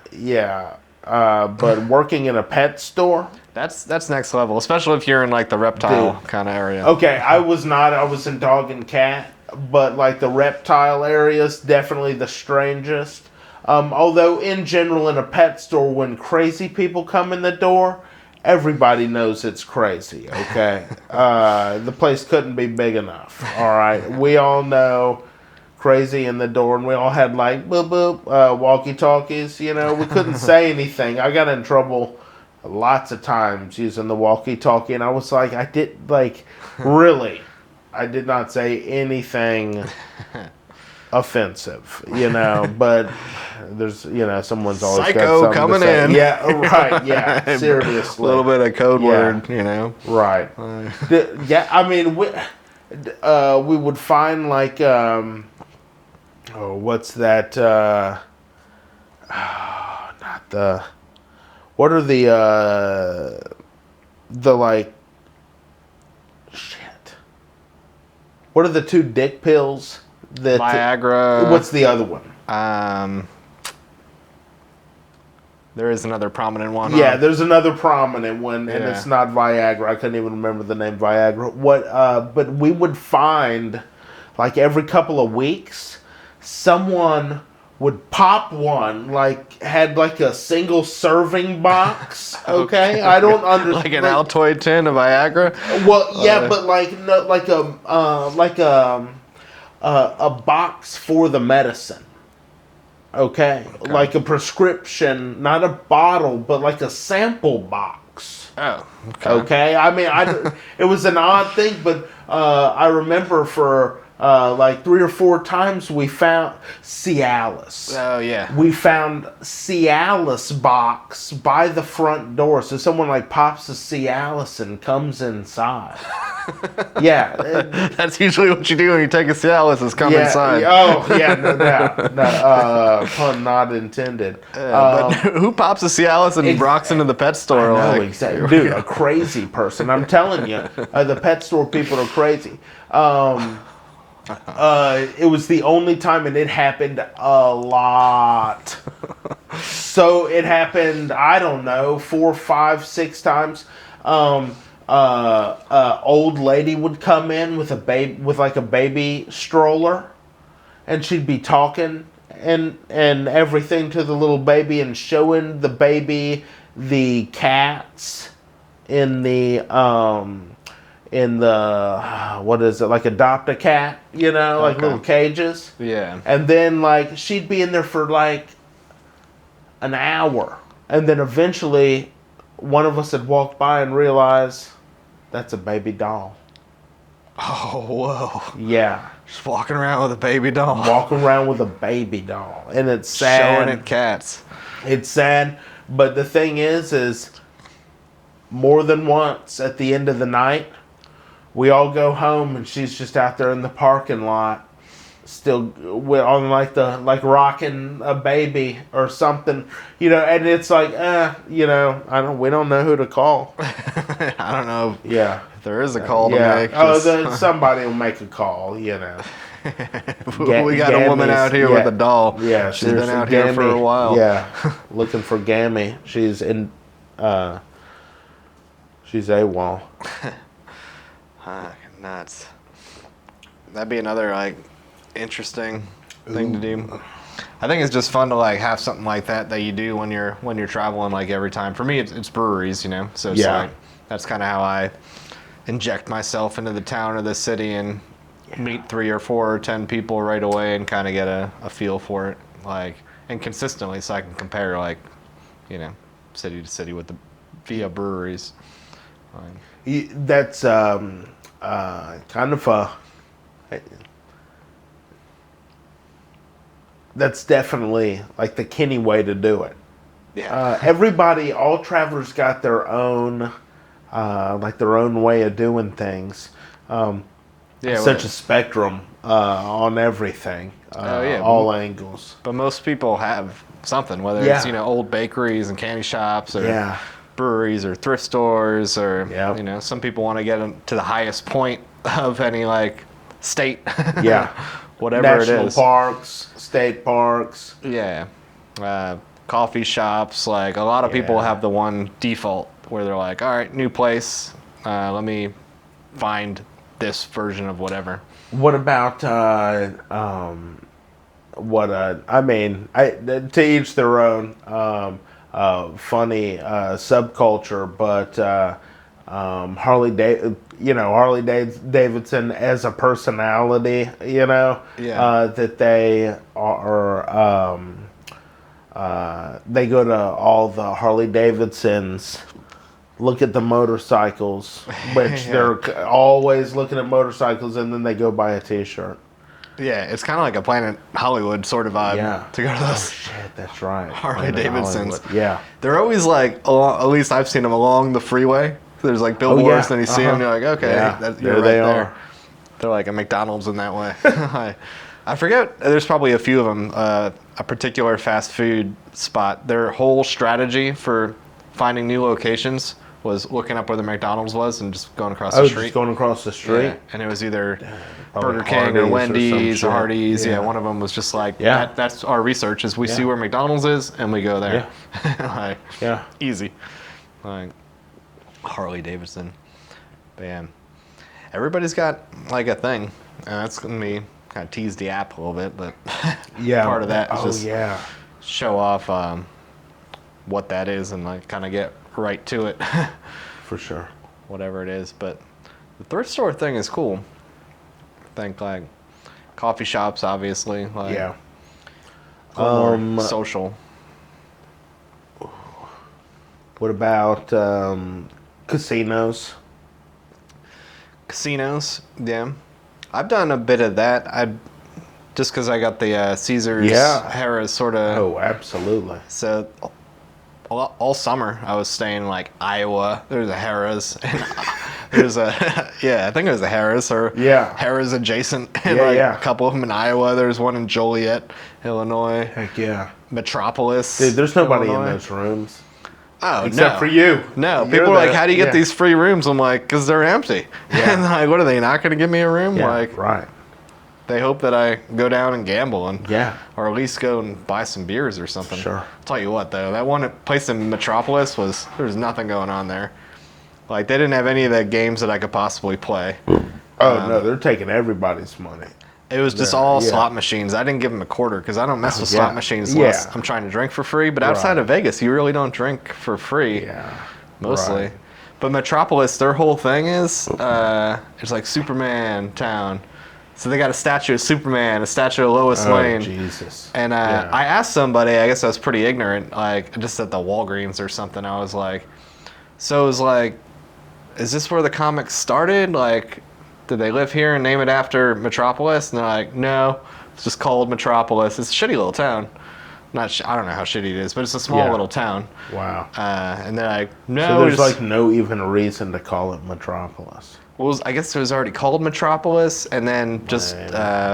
But working in a pet store. That's next level, especially if you're in like the reptile kind of area. Okay, I was in dog and cat, but like the reptile area is definitely the strangest. Although in general in a pet store, when crazy people come in the door, everybody knows it's crazy, okay? The place couldn't be big enough, all right? We all know crazy in the door, and we all had like boop boop walkie-talkies, we couldn't say anything. I got in trouble lots of times using the walkie-talkie, and I was like, really? did not say anything offensive, but there's, someone's always Psycho got something coming to say. in. Yeah, right, yeah, seriously. A little bit of code word, Right. Yeah, I mean, we would find like, what's that, not the, what are the like, shit. What are the 2 dick pills? Viagra. What's the other one? There is another prominent one. Yeah, there's another prominent one, and it's not Viagra. I couldn't even remember the name Viagra. But we would find, like every couple of weeks, someone would pop one, like had like a single serving box. Okay, I don't understand. Like an Altoid tin of Viagra. Well, yeah, but like no, like a box for the medicine. Okay, like a prescription, not a bottle, but like a sample box. Oh, okay. I mean, it was an odd thing, but I remember for like 3 or 4 times we found Cialis. Oh, yeah. We found Cialis box by the front door, so someone like pops a Cialis and comes inside. Yeah, that's usually what you do when you take a Cialis, is come inside. Oh, yeah, no doubt. No, pun not intended. But who pops a Cialis and rocks into the pet store? I know, exactly. Dude, a crazy person. I'm telling you, the pet store people are crazy. It was the only time, and it happened a lot. So it happened, I don't know, 4, 5, 6 times. Old lady would come in with a baby stroller, and she'd be talking and everything to the little baby and showing the baby the cats in the what is it, like Adopt-A-Cat, like little cages. Yeah. And then like she'd be in there for like an hour, and then eventually one of us had walked by and realized that's a baby doll. Oh, whoa. Yeah. Just walking around with a baby doll. Walking around with a baby doll. And it's sad. Showing it cats. It's sad. But the thing is more than once at the end of the night, we all go home and she's just out there in the parking lot, still on like rocking a baby or something, and it's like, we don't know who to call. I don't know. Yeah. If there is a call to make. Then somebody will make a call, We got a woman out here with a doll. Yeah. She's been out here for a while. Yeah. Looking for Gammy. She's she's AWOL. Nuts. That'd be another interesting thing to do. I think it's just fun to have something like that you do when you're traveling every time. For me, it's breweries, so it's that's kind of how I inject myself into the town or the city and meet 3 or 4 or 10 people right away and kind of get a feel for it, and consistently, so I can compare city to city via breweries. That's kind of that's definitely the Kenny way to do it. Yeah. All travelers got their own, their own way of doing things. Such a spectrum on everything. All angles. But most people have something, whether it's old bakeries and candy shops or breweries or thrift stores or some people want to get to the highest point of any state. Whatever National it is. Parks, state parks. Coffee shops. A lot of people have the one default where they're all right, new place. Let me find this version of whatever. What about to each their own. Funny subculture, but Harley Davidson as a personality, that they are they go to all the Harley Davidsons look at the motorcycles, which they're always looking at motorcycles, and then they go buy a T-shirt. Yeah, it's kind of like a Planet Hollywood sort of vibe to go to those. Oh, shit, that's right. Harley Davidsons. Yeah. They're always like, at least I've seen them along the freeway. There's like billboards, and you see them, you're like, okay, you're right there. They're like a McDonald's in that way. I forget, there's probably a few of them, a particular fast food spot. Their whole strategy for finding new locations was looking up where the McDonald's was and just going across the street. Just going across the street? Yeah. And it was either Burger King or Wendy's or Hardee's. Yeah, one of them was just like, that's our research is we see where McDonald's is and we go there. Like, easy. Like, Harley Davidson. Bam. Everybody's got like a thing. That's going to be kind of tease the app a little bit, but part of that is just show off what that is and like kind of get right to it. For sure. Whatever it is. But the thrift store thing is cool. I think like coffee shops, obviously. Like, more social. What about casinos? Casinos, yeah. I've done a bit of that. Just because I got the Caesars Harrah's sort of. Oh, absolutely. So all summer I was staying in like Iowa. There's a Harrah's. There's a I think it was a Harrah's or Harrah's adjacent. And a couple of them in Iowa. There's one in Joliet, Illinois. Heck yeah. Metropolis. Dude, there's nobody in those rooms. Oh, except for you. No, people are like, how do you get these free rooms? I'm like, because they're empty. And like, what are they not going to give me a room? Like, they hope that I go down and gamble and or at least go and buy some beers or something. Sure. I'll tell you what though, that one place in Metropolis there was nothing going on there. Like they didn't have any of the games that I could possibly play. Oh no, they're taking everybody's money. It was just all slot machines. I didn't give them a quarter because I don't mess with slot machines unless I'm trying to drink for free. But outside of Vegas, you really don't drink for free. Mostly. Right. But Metropolis, their whole thing is it's like Superman town. So they got a statue of Superman, a statue of Lois Lane. Jesus. And I asked somebody, I guess I was pretty ignorant, like just at the Walgreens or something. I was like, so it was like, is this where the comics started? Like, did they live here and name it after Metropolis? And they're like, no, it's just called Metropolis. It's a shitty little town. I don't know how shitty it is, but it's a small little town. Wow. And they're like, no. So there's like no even reason to call it Metropolis. Well, I guess it was already called Metropolis, and then just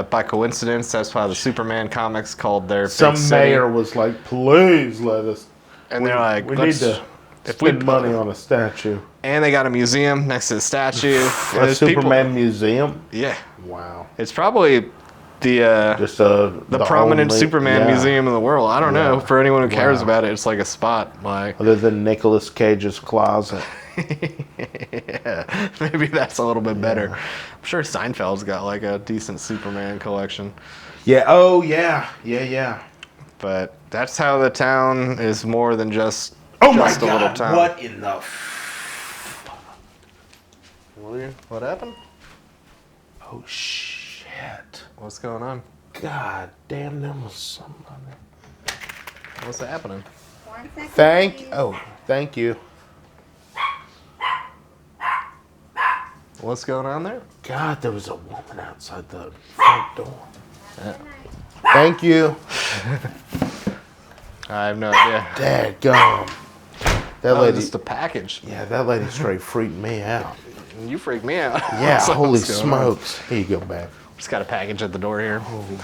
by coincidence, that's why the Superman comics called their Some mayor was like, please let us. And they're like, we need to spend money on a statue. And they got a museum next to the statue. A Superman museum? Yeah. Wow. It's probably the prominent Superman museum in the world. I don't know. For anyone who cares about it, it's like a spot. Like other than Nicolas Cage's closet. Maybe that's a little bit better. I'm sure Seinfeld's got like a decent Superman collection. Yeah. Oh, yeah. Yeah. But that's how the town is more than just a little town. What in the What happened? Oh, shit. What's going on? God damn, there was somebody. What's happening? Thank you. What's going on there? God, there was a woman outside the front door. Yeah. Thank you. I have no idea. Dadgum. That lady. Just a package. Yeah, that lady straight freaked me out. You freaked me out. Yeah, holy smokes. Here you go, babe. Just got a package at the door here. Holy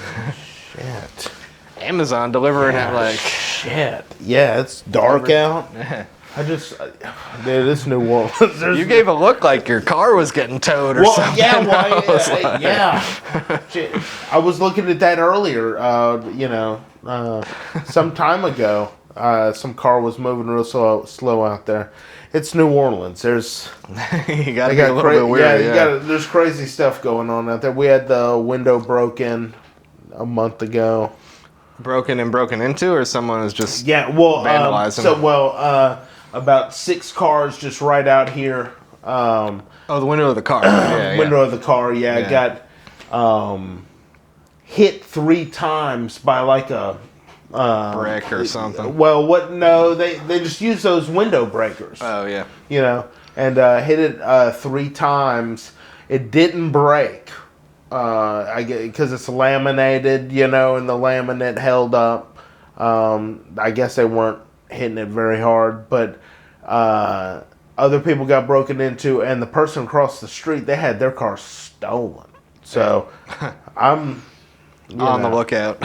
shit. Amazon delivering at like... Shit. Yeah, it's dark out. Dude, this New Orleans. You gave a look like your car was getting towed or something. Yeah. Shit. I was looking at that earlier, some time ago. Some car was moving real slow out there. It's New Orleans. There's you gotta get a little bit weird. Yeah, there's crazy stuff going on out there. We had the window broken a month ago. Broken into, or someone is just vandalizing? About 6 cars just right out here. The window of the car. Window of the car. Got hit 3 times by like a brick or something. Well, what? No, they just use those window breakers. Oh yeah. You know, and hit it 3 times. It didn't break. I get because it's laminated, you know, and the laminate held up. I guess they weren't hitting it very hard, but other people got broken into, and the person across the street, they had their car stolen. So I'm on the lookout.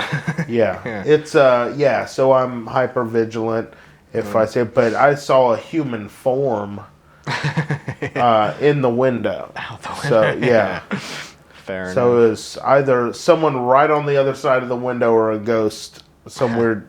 Yeah. It's so I'm hyper vigilant if I say, but I saw a human form in the window. Out the window. So yeah. Fair enough. So it was either someone right on the other side of the window or a ghost, some weird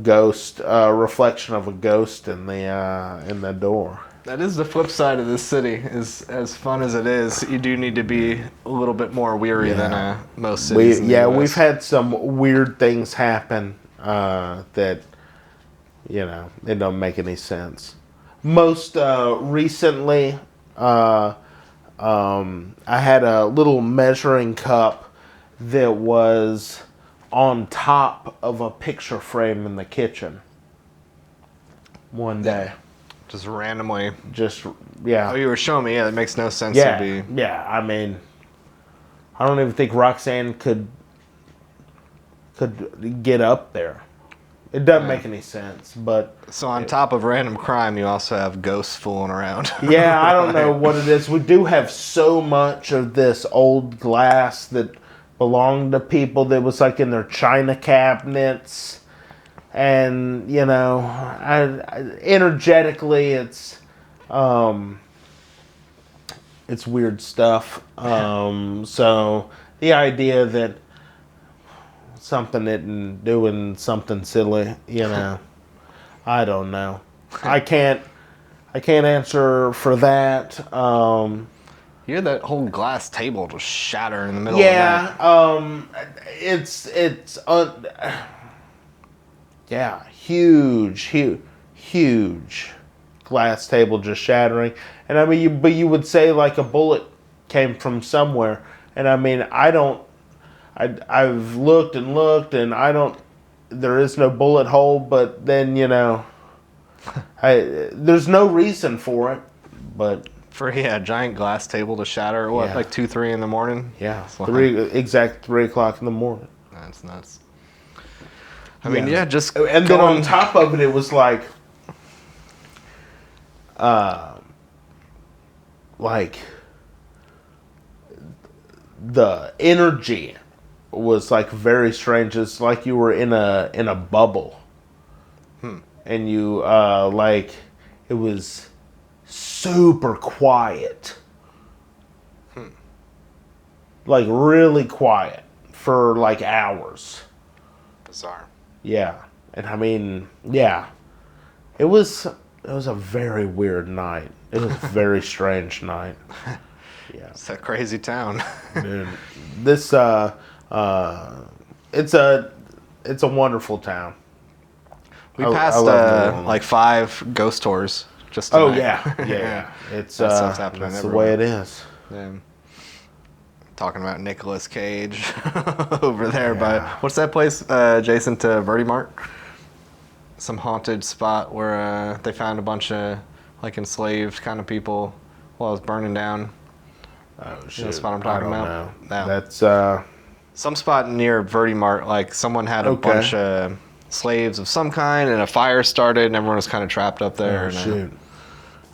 ghost reflection of a ghost in the door. That is the flip side of this city. Is as fun as it is, you do need to be a little bit more weary than most cities. We've had some weird things happen that it don't make any sense. Most recently, I had a little measuring cup that was on top of a picture frame in the kitchen one day. Just randomly. Oh, you were showing me. Yeah, that makes no sense yeah, to be. Yeah, I mean, I don't even think Roxanne could get up there. It doesn't make any sense, but... So on top of random crime, you also have ghosts fooling around. Yeah, I don't know what it is. We do have so much of this old glass that belonged to people that was like in their china cabinets. And, energetically, it's weird stuff. So the idea that something isn't doing something silly, I don't know. I can't answer for that. You had that whole glass table just shatter in the middle of the night. Huge glass table just shattering. And I mean, but you would say like a bullet came from somewhere. And I mean, I've looked and there is no bullet hole, but then, there's no reason for it, but. For a giant glass table to shatter, like 2, 3 in the morning? Yeah, 3 o'clock in the morning. That's nuts. I mean, just and then on top of it, it was like the energy was like very strange. It's like you were in a bubble, and you it was super quiet, like really quiet for like hours. Bizarre. Yeah, and I mean, yeah, it was a very weird night. It was a very strange night. Yeah, it's a crazy town. Dude, this it's a wonderful town. We passed like 5 ghost tours just tonight. Oh yeah. It's stuff's happening that's the everywhere. way it is. Yeah. Talking about Nicolas Cage over there by what's that place adjacent to Verdi Mart? Some haunted spot where they found a bunch of like enslaved kind of people while it was burning down. Oh shit! You know the spot I'm talking about? No. No. That's some spot near Verdi Mart. Like someone had a bunch of slaves of some kind, and a fire started, and everyone was kind of trapped up there. Oh and, shoot!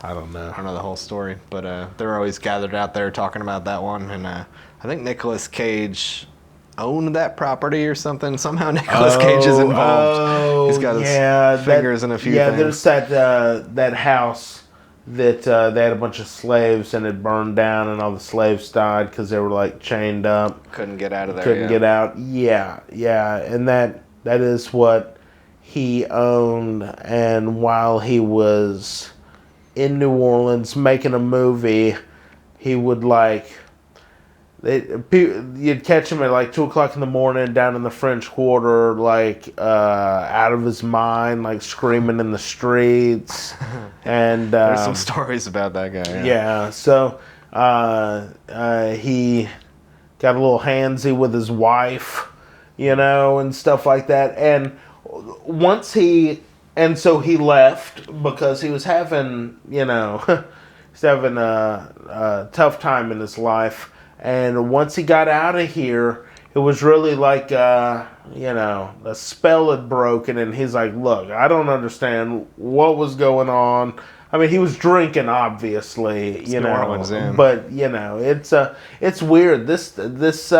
I don't know. I don't know the whole story, but they were always gathered out there talking about that one, and I think Nicolas Cage owned that property or something. Somehow Nicolas Cage is involved. He's got his fingers in a few things. Yeah, there's that house that they had a bunch of slaves and it burned down, and all the slaves died because they were like chained up. Couldn't get out of there. Couldn't get out. Yeah, and that is what he owned. And while he was in New Orleans making a movie, he would you'd catch him at like 2 o'clock in the morning down in the French Quarter, like out of his mind, like screaming in the streets. And there's some stories about that guy. Yeah. So he got a little handsy with his wife and stuff like that. And so he left because he was having, he's having a tough time in his life. And once he got out of here, it was really like, a spell had broken, and he's like, look, I don't understand what was going on. I mean, he was drinking, obviously, New Orleans, yeah. But it's weird. This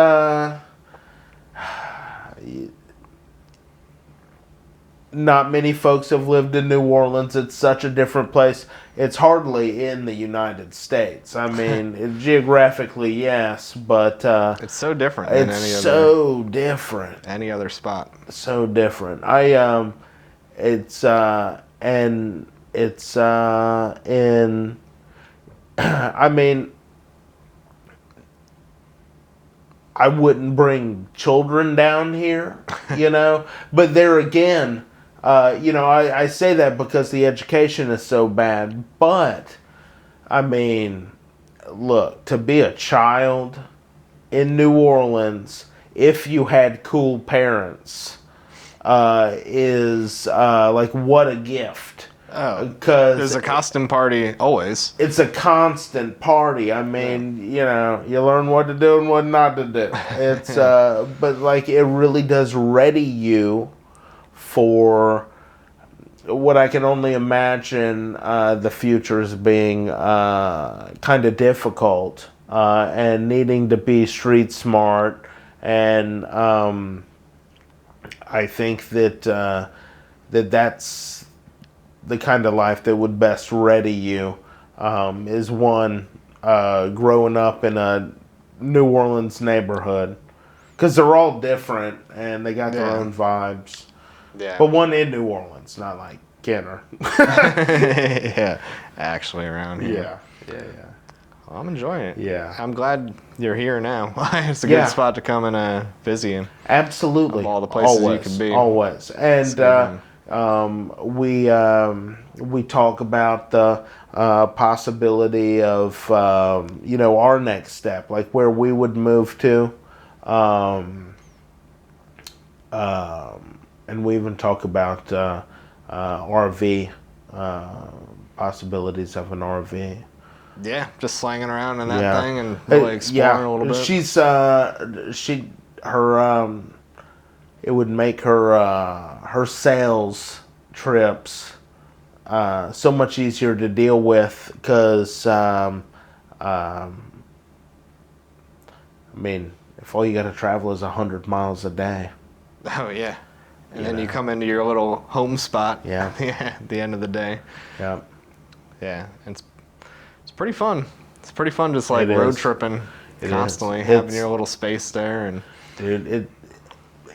not many folks have lived in New Orleans. It's such a different place. It's hardly in the United States. I mean, geographically, yes, but it's so different than any other spot. So different. I mean, I wouldn't bring children down here, but there again, I say that because the education is so bad, but I mean, look, to be a child in New Orleans, if you had cool parents, is like what a gift. Oh, because there's a costume party always. It's a constant party. I mean, you learn what to do and what not to do. It's but like it really does ready you for what I can only imagine the future as being kind of difficult and needing to be street smart. And I think that that's the kind of life that would best ready you, is one growing up in a New Orleans neighborhood, because they're all different and they got their own vibes. Yeah. But one in New Orleans, not like Kenner. Yeah, actually around here. Yeah. Well, I'm enjoying it. Yeah. I'm glad you're here now. It's a good spot to come and visit in. Absolutely. Of all the places you can be. Always. And we talk about the possibility of our next step, like where we would move to, and we even talk about RV, possibilities of an RV. Yeah, just slanging around in that thing and really exploring a little bit. It would make her sales trips so much easier to deal with, because I mean, if all you got to travel is 100 miles a day. Oh yeah, and then you come into your little home spot. Yeah. At the end of the day. Yeah. Yeah, it's pretty fun. It's pretty fun just like road tripping constantly, having your little space there. And dude, it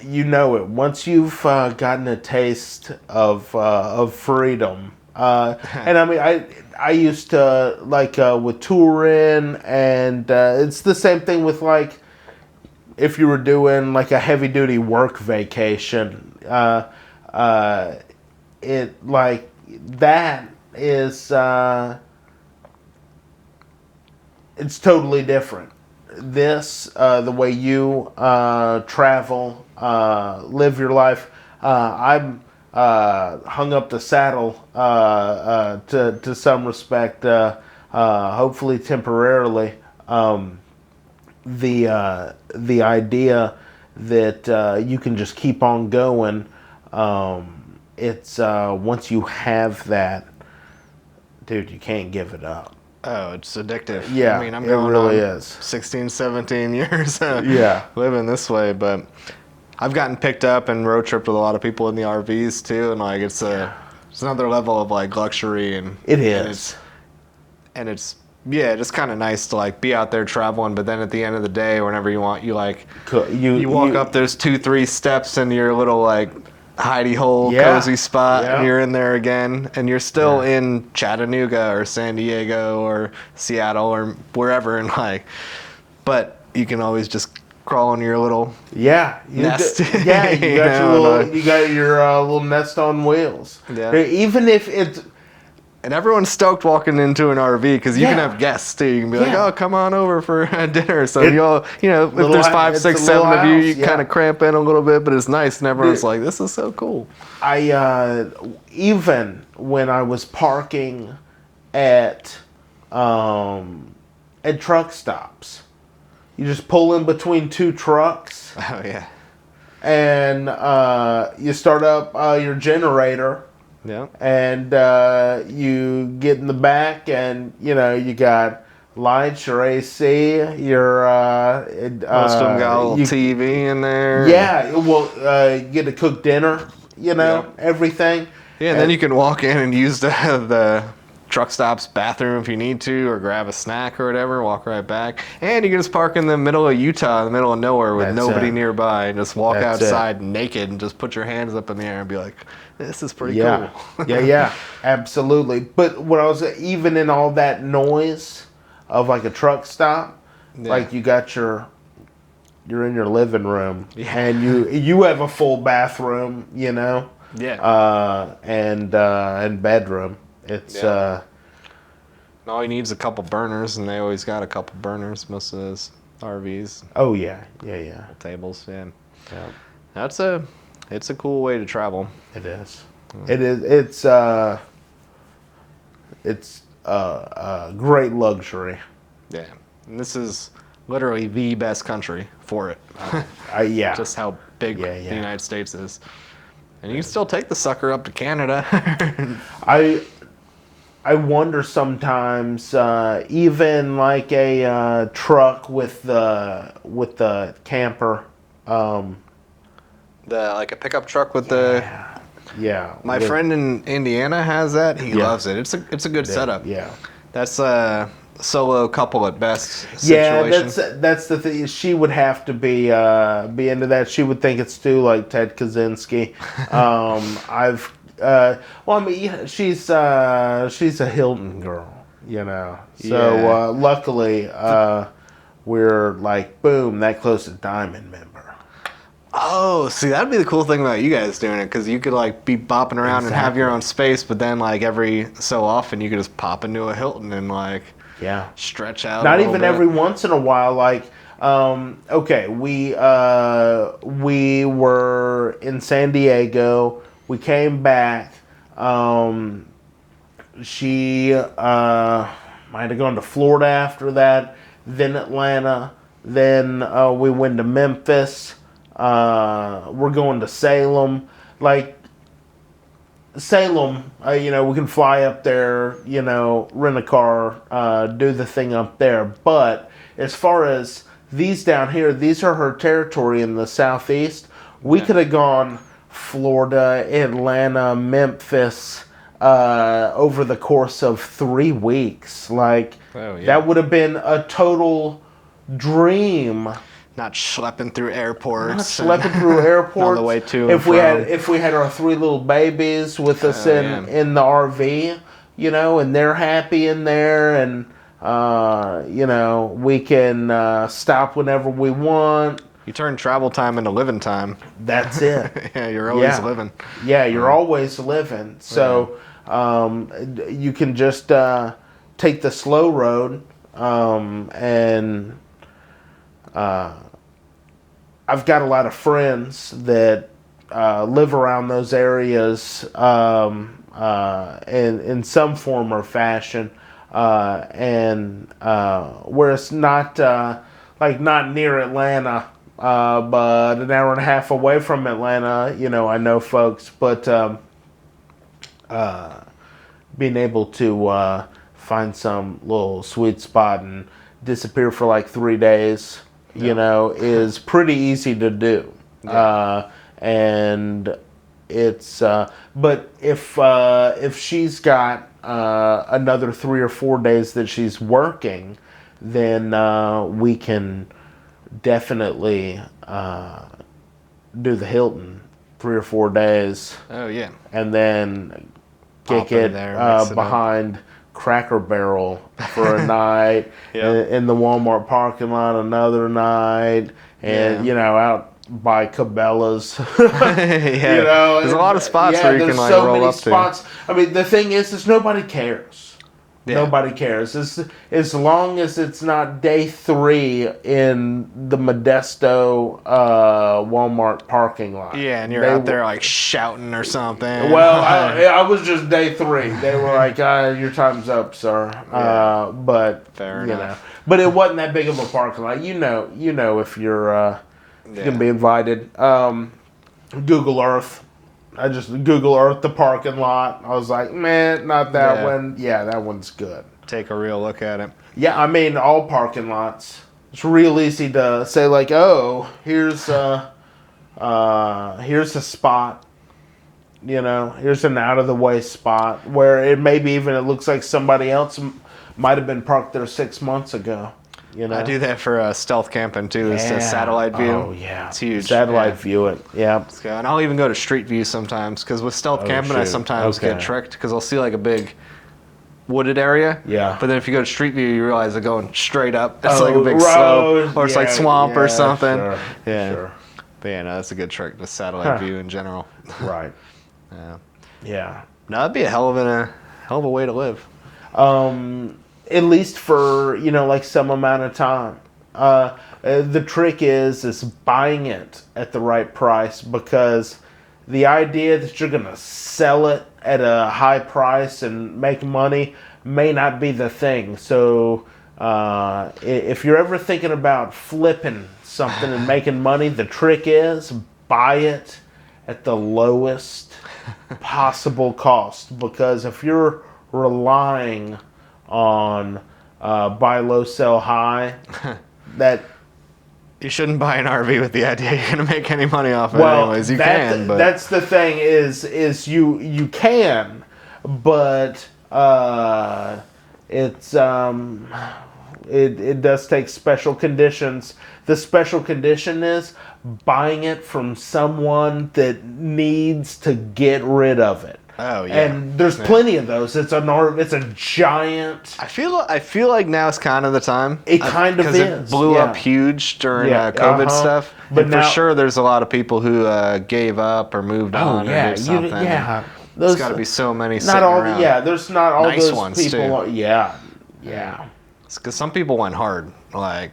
once you've gotten a taste of freedom. And I mean, I used to like with touring, and it's the same thing with like if you were doing like a heavy duty work vacation. It like that is it's totally different. This the way you travel, live your life. I'm hung up the saddle to some respect, hopefully temporarily. The idea that you can just keep on going. It's once you have that, dude, you can't give it up. Oh, it's addictive. Yeah, I mean, I'm going really on is. 16, 17 years Yeah. living this way, but I've gotten picked up and road tripped with a lot of people in the RVs too, and like it's another level of like luxury, and it is. And it's just kind of nice to like be out there traveling, but then at the end of the day, whenever you want, you like you walk up those 2-3 steps in your little like hidey hole cozy spot, and you're in there again, and you're still in Chattanooga or San Diego or Seattle or wherever, and like, but you can always just crawl in your little nest. You got your little nest on wheels. Yeah. Even if it's And everyone's stoked walking into an RV because you can Yeah. have guests too. You can be like, Yeah. "Oh, come on over for dinner." So you'll, if there's 5, it's 6, a 7 little of you, house, you kind of cramp in a little bit, but it's nice. And everyone's Dude. like, "This is so cool." Even when I was parking at truck stops, you just pull in between 2 trucks Oh yeah, and you start up your generator. yeah. And you get in the back, and you got lights, your AC, your Most of them got a little TV in there. Yeah, well, you get to cook dinner. Everything. Yeah, and then you can walk in and use the truck stop's bathroom if you need to, or grab a snack or whatever, walk right back. And you can just park in the middle of Utah, in the middle of nowhere with nobody nearby, and just walk outside naked and just put your hands up in the air and be like, this is pretty cool. Yeah, absolutely. But when I was even in all that noise of like a truck stop, like you're in your living room, and you have a full bathroom, and bedroom. It's all you need is a couple burners, and they always got a couple burners, most of those RVs. Oh yeah. Tables, yeah. It's a cool way to travel. It is. It is. It's great luxury. Yeah, and this is literally the best country for it. Yeah. Just how big the United States is. And you can still take the sucker up to Canada. I wonder sometimes, even like a truck with the camper. Like a pickup truck with the. Yeah. My friend in Indiana has that. He loves it. It's a good setup. Yeah. That's a solo couple at best situation. Yeah, that's the thing. She would have to be into that. She would think it's too like Ted Kaczynski. She's a Hilton girl, So luckily, we're like boom, that close to Diamond member. Oh, see, that'd be the cool thing about you guys doing it, because you could like be bopping around and have your own space, but then like every so often you could just pop into a Hilton and like stretch out. Not even every once in a while, like. Okay, we were in San Diego. We came back. She might have gone to Florida after that, then Atlanta, then we went to Memphis. We're going to Salem. Like Salem, we can fly up there, rent a car, do the thing up there. But as far as these down here, these are her territory in the southeast. We could have gone Florida, Atlanta, Memphis over the course of 3 weeks. Like that would have been a total dream. Not schlepping through airports. On the way to if we had our 3 little babies with us in the RV, and they're happy in there, and we can stop whenever we want. You turn travel time into living time. That's it. Yeah, you're always living. Yeah, you're always living. So you can just take the slow road, and I've got a lot of friends that live around those areas in some form or fashion, and where it's not not near Atlanta, but an hour and a half away from Atlanta. I know folks, but being able to find some little sweet spot and disappear for like 3 days, is pretty easy to do. And it's but if she's got another 3 or 4 days that she's working, then we can definitely do the Hilton 3 or 4 days. Oh yeah. And then kick it behind Cracker Barrel for a night, in the Walmart parking lot another night, and out by Cabela's. Yeah, You know, there's a lot of spots where you can like so roll many up spots. to. I mean, the thing is nobody cares. Yeah. Nobody cares. As long as it's not day 3 in the Modesto Walmart parking lot. Yeah, and you're out there like shouting or something. Well, I was just day 3. They were like, "Your time's up, sir." Yeah. But Fair you enough. know, but it wasn't that big of a parking lot. You know, if you're gonna be invited. Google Earth. I just Google Earth the parking lot. I was like, man, not that one. Yeah, that one's good. Take a real look at it. Yeah, I mean, all parking lots. It's real easy to say like, oh, here's a spot. You know, here's an out of the way spot where it maybe even it looks like somebody else might have been parked there 6 months ago. You know, I do that for stealth camping too. It's a satellite view. Oh yeah, it's huge. Satellite view it. Yeah. And I'll even go to street view sometimes because with stealth camping, I sometimes get tricked because I'll see like a big wooded area. Yeah. But then if you go to street view, you realize they're going straight up. It's like a big slope, or it's like swamp or something. Sure, yeah. Sure. But yeah, no, that's a good trick. The satellite view in general. Right. Yeah. Yeah. No, that'd be a hell of a way to live. At least for, like some amount of time. The trick is buying it at the right price, because the idea that you're going to sell it at a high price and make money may not be the thing. So if you're ever thinking about flipping something and making money, the trick is buy it at the lowest possible cost. Because if you're relying on buy low, sell high, that you shouldn't buy an RV with the idea you're going to make any money off of it. Anyways, you can, but that's the thing is you can, but it's it does take special conditions. The special condition is buying it from someone that needs to get rid of it. Oh yeah, and there's plenty of those. It's a giant. I feel like now is kind of the time. It kind of is. It blew up huge during COVID stuff. But for sure, there's a lot of people who gave up or moved on or did something. There's got to be so many. Not all. Around. Yeah, there's not all nice those ones people. Too. Yeah. Because some people went hard, like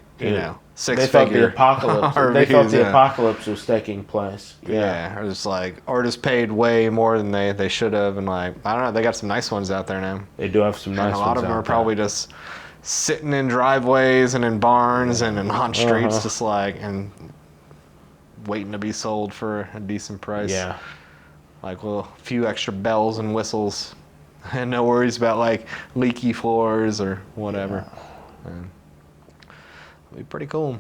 six they figure. Thought the apocalypse. RVs, they thought the apocalypse was taking place. Or just paid way more than they should have, and like I don't know, they got some nice ones out there now. They do have some nice ones. A lot of them are probably just sitting in driveways and in barns and on streets, just like and waiting to be sold for a decent price. Yeah, like a few extra bells and whistles, and no worries about like leaky floors or whatever. It'd be pretty cool.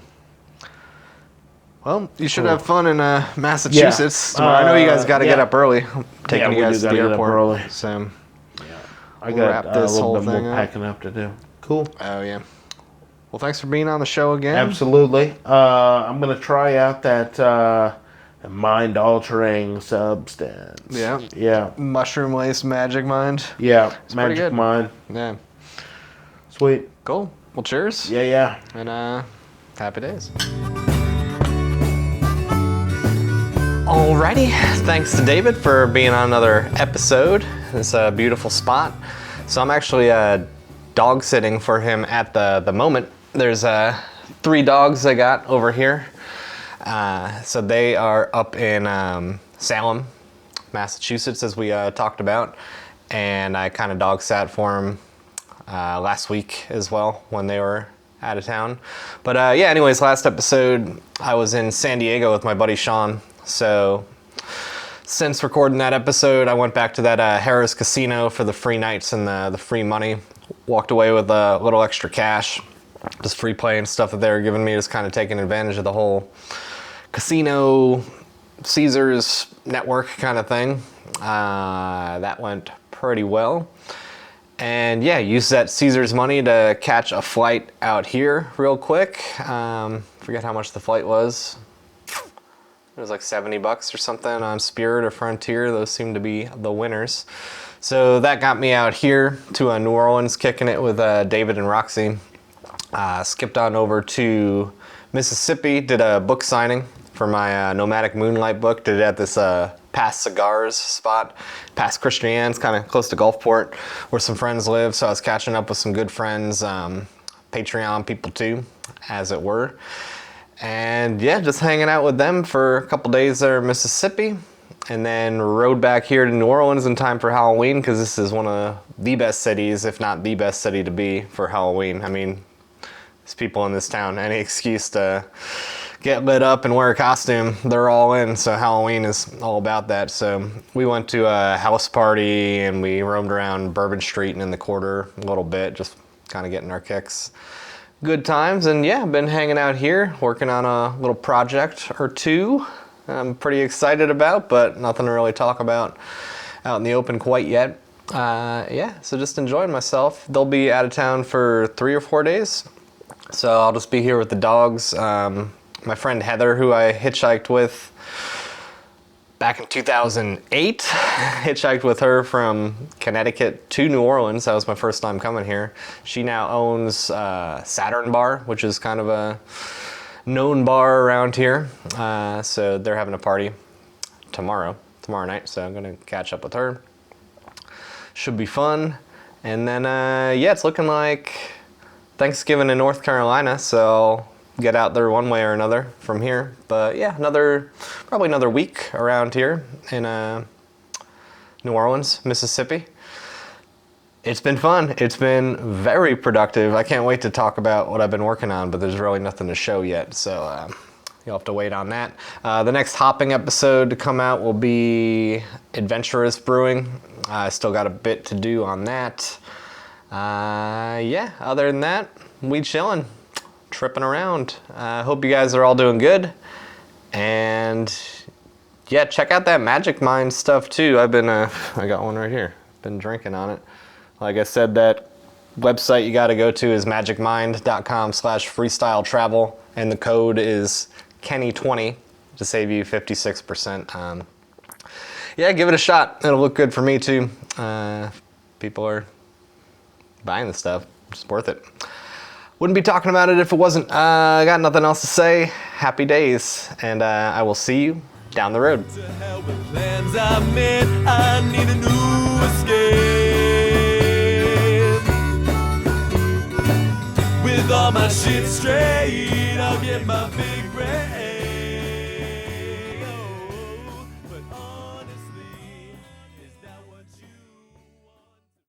Well, you should have fun in Massachusetts tomorrow. I know you guys got to get up early. I'm taking you guys to the airport early. So I got a little bit more packing up to do. Cool. Oh yeah. Well, thanks for being on the show again. Absolutely. I'm gonna try out that mind-altering substance. Yeah. Yeah. Mushroom lace magic mind. Yeah. It's magic mind. Yeah. Sweet. Cool. Well, cheers. Yeah. And happy days. Alrighty. Thanks to David for being on another episode. It's a beautiful spot. So I'm actually dog sitting for him at the moment. There's 3 dogs I got over here. So they are up in Salem, Massachusetts, as we talked about. And I kind of dog sat for him last week as well when they were out of town. But anyways, last episode I was in San Diego with my buddy Sean. So since recording that episode, I went back to that Harrah's Casino for the free nights and the free money. Walked away with a little extra cash, just free play and stuff that they were giving me, just kind of taking advantage of the whole casino Caesars network kind of thing. That went pretty well. And yeah, used that Caesars money to catch a flight out here real quick. Forget how much the flight was. It was like $70 or something on Spirit or Frontier. Those seem to be the winners. So that got me out here to New Orleans, kicking it with David and Roxy. Skipped on over to Mississippi, did a book signing for my Nomadic Moonlight book. Did it at this Past Cigars spot, past Christiane's, kind of close to Gulfport, where some friends live. So I was catching up with some good friends, Patreon people too, as it were. And yeah, just hanging out with them for a couple days there in Mississippi. And then rode back here to New Orleans in time for Halloween, because this is one of the best cities, if not the best city to be for Halloween. I mean, there's people in this town, any excuse to get lit up and wear a costume, they're all in. So Halloween is all about that. So we went to a house party and we roamed around Bourbon Street and in the quarter a little bit, just kind of getting our kicks. Good times. And yeah, I've been hanging out here, working on a little project or two I'm pretty excited about, but nothing to really talk about out in the open quite yet. Yeah, so just enjoying myself. They'll be out of town for 3 or 4 days, so I'll just be here with the dogs. My friend Heather, who I hitchhiked with back in 2008, hitchhiked with her from Connecticut to New Orleans. That was my first time coming here. She now owns Saturn Bar, which is kind of a known bar around here. So they're having a party tomorrow night, so I'm gonna catch up with her. Should be fun. And then yeah, it's looking like Thanksgiving in North Carolina, so I'll get out there one way or another from here. But yeah, probably another week around here in New Orleans, Mississippi. It's been fun. It's been very productive. I can't wait to talk about what I've been working on, but there's really nothing to show yet, so you'll have to wait on that. The next hopping episode to come out will be Adventurous Brewing. I still got a bit to do on that. Yeah, other than that, we chilling, tripping around. Hope you guys are all doing good. And yeah, check out that Magic Mind stuff too. I got one right here. Been drinking on it. Like I said, that website you got to go to is magicmind.com/freestyle travel, and the code is Kenny20 to save you 56%. Yeah, give it a shot. It'll look good for me too. People are buying the stuff. It's worth it. Wouldn't be talking about it if it wasn't. I got nothing else to say. Happy days, and I will see you down the road. To hell with plans I made. I need a new escape. With all my shit straight, I'll get my big break.